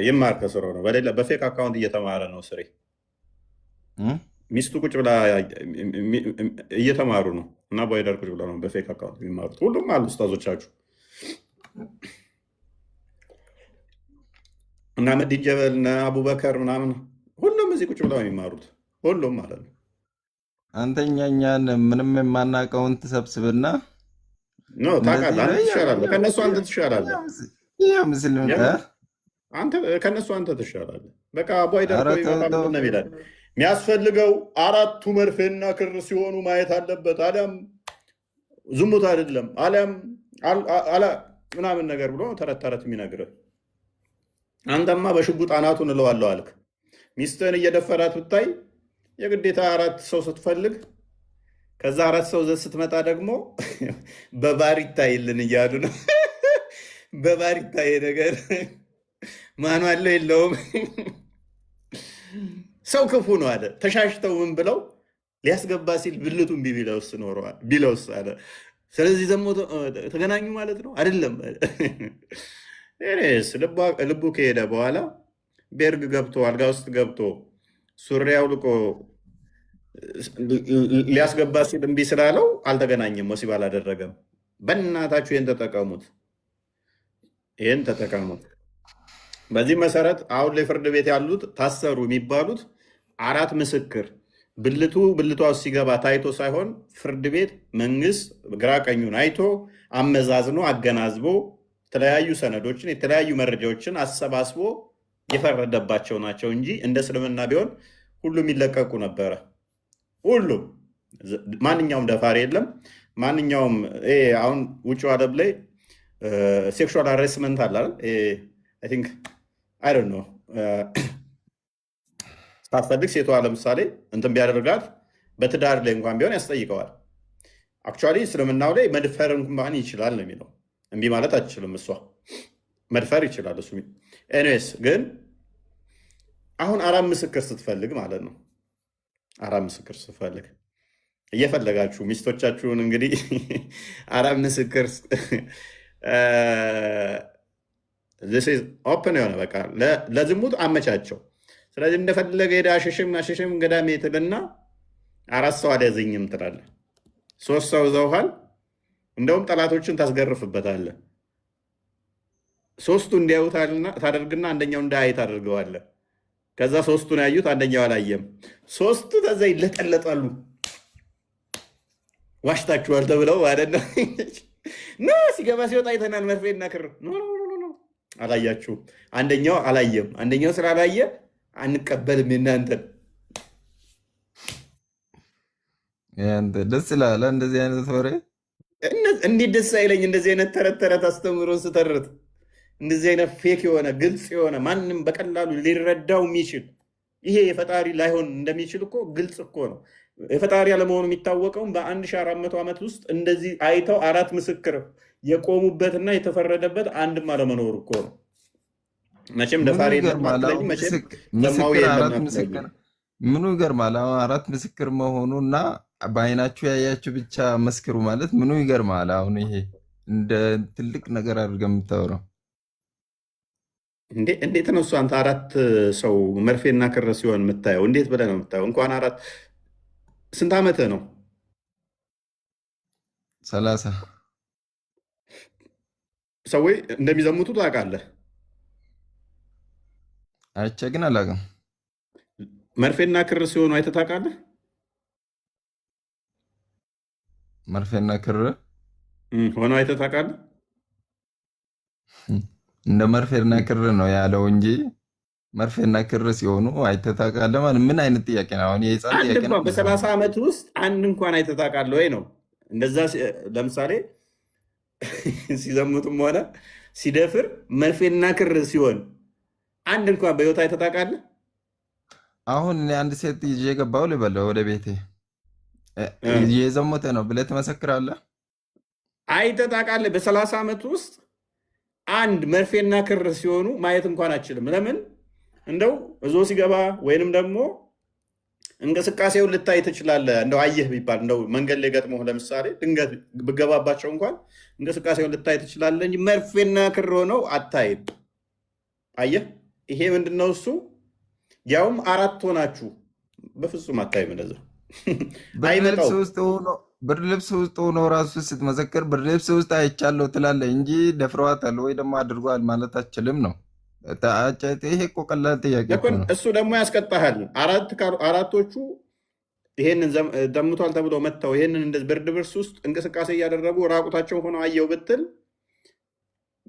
ይማር ከስሮ ነው። በፌክ አካውንት እየተማረ ነው ስሬ። ሚስቱ ቁጭ ብላ እየተማሩ ነው እና አቡ አይደር ቁጭ ብላ ነው በፌክ አካውንት የሚማሩት። ሁሉም አሉ ኡስታዞቻችሁ እና መዲን ጀበል እና አቡበከር ምናምን ሁሉም እዚህ ቁጭ ብለው የሚማሩት ሁሉም ማለት ነው። አንተኛኛን ምንም የማናውቀውን ትሰብስብና ታውቃለህ፣ አንተ ትሻላለህ ከእነሱ፣ አንተ ትሻላለህ። ከእነሱ አንተ ትሻላለህ። በቃ አቡ አይደር ነው ይላል። የሚያስፈልገው አራቱ መርፌና ክር ሲሆኑ ማየት አለበት። አሊያም ዝሙት አይደለም አሊያም ምናምን ነገር ብሎ ተረት ተረት የሚነግርህ አንተማ በሽጉጥ አናቱን እለዋለሁ አልክ። ሚስትህን እየደፈራት ብታይ የግዴታ 4 ሰው ስትፈልግ ከዛ 4 ሰው ዘ ስትመጣ ደግሞ በባር ይታይልን እያሉ ነው። በባር ይታይ ነገር ማኑ አለው የለውም። ሰው ክፉ ነው አለ። ተሻሽተው ምን ብለው ሊያስገባ ሲል ብልቱን ቢለውስ አለ። ስለዚህ ዘሞ ተገናኙ ማለት ነው አይደለም። ልቡ ከሄደ በኋላ ቤርግ ገብቶ አልጋ ውስጥ ገብቶ ሱሪ አውልቆ ሊያስገባ ሲል እምቢ ስላለው አልተገናኘም፣ ወሲብ አላደረገም። በእናታችሁ ይህን ተጠቀሙት፣ ይህን ተጠቀሙት። በዚህ መሰረት አሁን ላይ ፍርድ ቤት ያሉት ታሰሩ የሚባሉት 4 ምስክር ብልቷ ውስጥ ሲገባ ታይቶ ሳይሆን ፍርድ ቤት መንግስት ግራ ቀኙን አይቶ አመዛዝኖ አገናዝቦ የተለያዩ ሰነዶችን የተለያዩ መረጃዎችን አሰባስቦ የፈረደባቸው ናቸው እንጂ እንደ እስልምና ቢሆን ሁሉም ይለቀቁ ነበረ። ሁሉም ማንኛውም ደፋሪ የለም። ማንኛውም አሁን ውጭ ዓለም ላይ ሴክሹዋል ሃራስመንት አለ አይደል? ሳትፈልግ ሴቷ ለምሳሌ እንትን ቢያደርጋት በትዳር ላይ እንኳን ቢሆን ያስጠይቀዋል። አክቹዋሊ እስልምናው ላይ መድፈር እንኳን ይችላል ነው የሚለው። እምቢ ማለት አትችልም። እሷ መድፈር ይችላል እሱ። ኤኒዌይስ ግን አሁን 4 ምስክር ስትፈልግ ማለት ነው 4 ምስክር ስትፈልግ እየፈለጋችሁ ሚስቶቻችሁን እንግዲህ 4 ምስክር ኦፕን የሆነ በቃ ለዝሙት አመቻቸው። ስለዚህ እንደፈለገ ሄደ አሸሽም ገዳሜ ትልና 4 ሰው አልያዘኝም ትላለህ። 3 ሰው ዘውሃል። እንደውም ጠላቶችን ታስገርፍበታለህ። 3ቱ እንዲያዩ ታደርግና አንደኛው እንዳያይ ታደርገዋለህ። ከዛ 3ቱን ያዩት አንደኛው አላየም። 3ቱ ተዛ ይለጠለጣሉ። ዋሽታችኋል ተብለው ማለት ነው። ሲገባ ሲወጣ አይተናል፣ መርፌና ክር አላያችሁም። አንደኛው አላየም። አንደኛው ስላላየ አንቀበልም እናንተን። ደስ ይላል እንደዚህ አይነት ወሬ። እንዴት ደስ አይለኝ? እንደዚህ አይነት ተረት ተረት አስተምሮ ስተርት እንደዚህ አይነት ፌክ የሆነ ግልጽ የሆነ ማንም በቀላሉ ሊረዳው የሚችል ይሄ የፈጣሪ ላይሆን እንደሚችል እኮ ግልጽ እኮ ነው። የፈጣሪ አለመሆኑ የሚታወቀውም በ1400 ዓመት ውስጥ እንደዚህ አይተው 4 ምስክር የቆሙበትና የተፈረደበት አንድም አለመኖር እኮ ነው። መቼም ደፋሪ ምኑ ይገርማል። 4 ምስክር መሆኑና በአይናችሁ ያያችሁ ብቻ መስክሩ ማለት ምኑ ይገርማል። አሁን ይሄ እንደ ትልቅ ነገር አድርገህ የምታወራው እንዴት ነው? እሱ አንተ 4 ሰው መርፌና ክር ሲሆን የምታየው እንዴት ብለህ ነው የምታየው? እንኳን 4 ስንት ዓመትህ ነው? 30 ሰዎች እንደሚዘሙቱ ታውቃለህ? አይቼ ግን አላውቅም። መርፌና ክር ሲሆኑ አይተህ ታውቃለህ? መርፌና ክር ሆነው አይተህ ታውቃለህ? እንደ መርፌና ክር ነው ያለው እንጂ መርፌና ክር ሲሆኑ አይተህ ታውቃለህ ማለት ምን አይነት ጥያቄ ነው? አሁን የህፃን ጥያቄ ነው። በ30 ዓመት ውስጥ አንድ እንኳን አይተህ ታውቃለህ ወይ ነው? እንደዛ ለምሳሌ ሲዘሙትም ሆነ ሲደፍር መርፌና ክር ሲሆን አንድ እንኳን በህይወት አይተህ ታውቃለህ? አሁን እኔ አንድ ሴት ይዤ ገባሁ ልበለው ወደ ቤቴ የዘሞተ ነው ብለህ ትመሰክራለህ? አይተህ ታውቃለህ? በ30 ዓመት ውስጥ አንድ መርፌና ክር ሲሆኑ ማየት እንኳን አችልም። ለምን? እንደው እዞ ሲገባ ወይንም ደግሞ እንቅስቃሴውን ልታይ ትችላለህ። እንደው አየህ ቢባል እንደው መንገድ ላይ ገጥሞ ለምሳሌ ድንገት ብገባባቸው እንኳን እንቅስቃሴውን ልታይ ትችላለህ እንጂ መርፌና ክር ሆነው አታይም። አየህ፣ ይሄ ምንድነው? እሱ ያውም 4 ሆናችሁ በፍጹም አታይም። እንደዛ ብርድ ልብስ ውስጥ ሆኖ ራሱ ስትመሰክር ብርድ ልብስ ውስጥ አይቻለሁ ትላለህ እንጂ ደፍረዋታል ወይ ደግሞ አድርጓል ማለት አችልም ነው። ይሄ እኮ ቀላል ጥያቄ ነው። እሱ ደግሞ ያስቀጣሃል። 4ቶቹ ይሄንን ደምቷል ተብሎ መጥተው ይሄንን እንደ ብርድ ልብስ ውስጥ እንቅስቃሴ እያደረጉ ራቁታቸው ሆነው አየው ብትል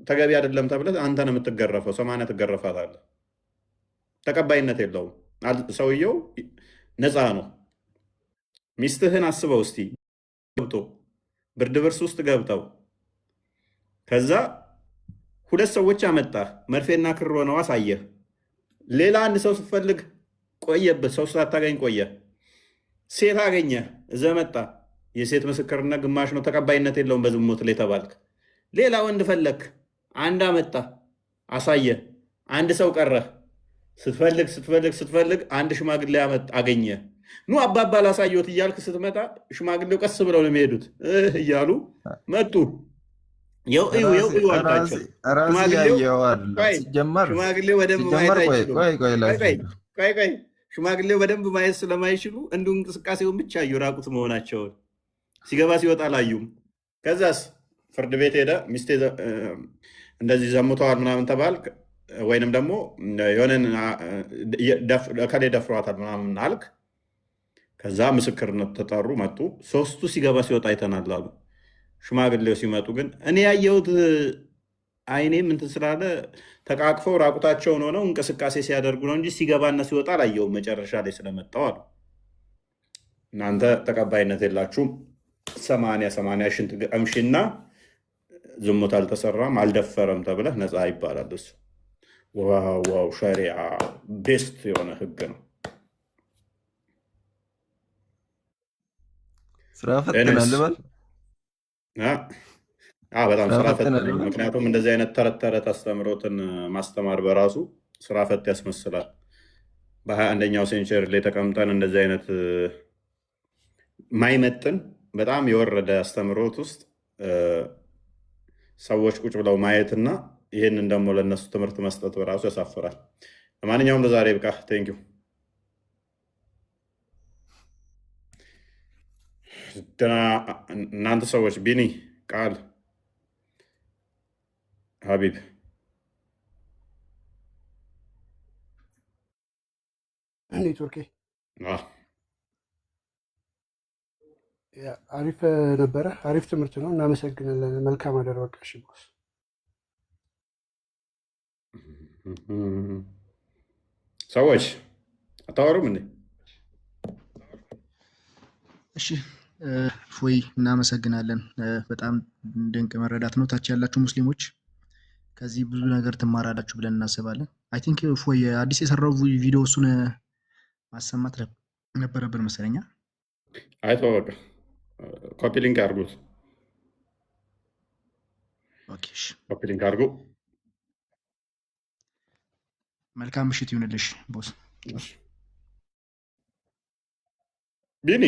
ተገቢ አይደለም ተብለህ አንተ ነው የምትገረፈው። 80 ትገረፋታለህ። ተቀባይነት የለውም። ሰውየው ነፃ ነው። ሚስትህን አስበው እስቲ ገብቶ ብርድ ልብስ ውስጥ ገብተው ከዛ 2 ሰዎች አመጣ፣ መርፌና ክር ሆነው አሳየህ። ሌላ አንድ ሰው ስትፈልግ ቆየበት፣ ሰው ሳታገኝ ቆየ። ሴት አገኘህ፣ እዘህ መጣ። የሴት ምስክርነት ግማሽ ነው፣ ተቀባይነት የለውም በዝሙት ላይ ተባልክ። ሌላ ወንድ ፈለክ፣ አንድ አመጣ፣ አሳየ። አንድ ሰው ቀረህ። ስትፈልግ አንድ ሽማግሌ አገኘ። ኑ አባባ ላሳየዎት እያልክ ስትመጣ ሽማግሌው ቀስ ብለው ነው የሚሄዱት እያሉ መጡ። የው አልካቸው። ሽማግሌው በደንብ ማየት አይችሉም። ሽማግሌው በደንብ ማየት ስለማይችሉ እንዲሁ እንቅስቃሴውን ብቻ አዩ፣ ራቁት መሆናቸውን። ሲገባ ሲወጣ አላዩም። ከዛስ ፍርድ ቤት ሄደ። ሚስቴ እንደዚህ ዘሙተዋል ምናምን ተባልክ፣ ወይንም ደግሞ የሆነን ከሌ ደፍሯታል ምናምን አልክ። ከዛ ምስክርነት ተጠሩ፣ መጡ። 3ቱ ሲገባ ሲወጣ አይተናል አሉ። ሽማግሌው ሲመጡ ግን እኔ ያየሁት አይኔም እንትን ስላለ ተቃቅፈው ራቁታቸውን ሆነው እንቅስቃሴ ሲያደርጉ ነው እንጂ ሲገባና ሲወጣ አላየሁም፣ መጨረሻ ላይ ስለመጣው አሉ። እናንተ ተቀባይነት የላችሁም። 80 ሽንት ቀምሺና ዝሙት አልተሰራም አልደፈረም ተብለህ ነፃ ይባላል። እሱ ዋው ሸሪዓ ቤስት የሆነ ህግ ነው። ስራ ፈትናል ልበል። በጣም ስራ ፈት። ምክንያቱም እንደዚህ አይነት ተረት ተረት አስተምሮትን ማስተማር በራሱ ስራ ፈት ያስመስላል። በ21ኛው ሴንቸሪ ላይ ተቀምጠን እንደዚህ አይነት ማይመጥን በጣም የወረደ አስተምሮት ውስጥ ሰዎች ቁጭ ብለው ማየትና ይህንን ደግሞ ለእነሱ ትምህርት መስጠት በራሱ ያሳፍራል። ለማንኛውም ለዛሬ ብቃ። ቴንኪው። እናንተ ሰዎች ቢኒ ቃል ሀቢብ ኔትወርክ አሪፍ ነበረ። አሪፍ ትምህርት ነው። እናመሰግናለን። መልካም አደረጋሽ ቦስ። ሰዎች አታወሩም እንዴ? እሺ ፎይ እናመሰግናለን። በጣም ድንቅ መረዳት ነው። ታች ያላችሁ ሙስሊሞች ከዚህ ብዙ ነገር ትማራላችሁ ብለን እናስባለን። አይ ቲንክ ፎይ አዲስ የሰራው ቪዲዮ እሱን ማሰማት ነበረብን መሰለኛ። አይተወቅ ኮፒ ሊንክ አድርጉት። ኮፒ ሊንክ አድርጉ። መልካም ምሽት ይሁንልሽ ቦስ። ቢኒ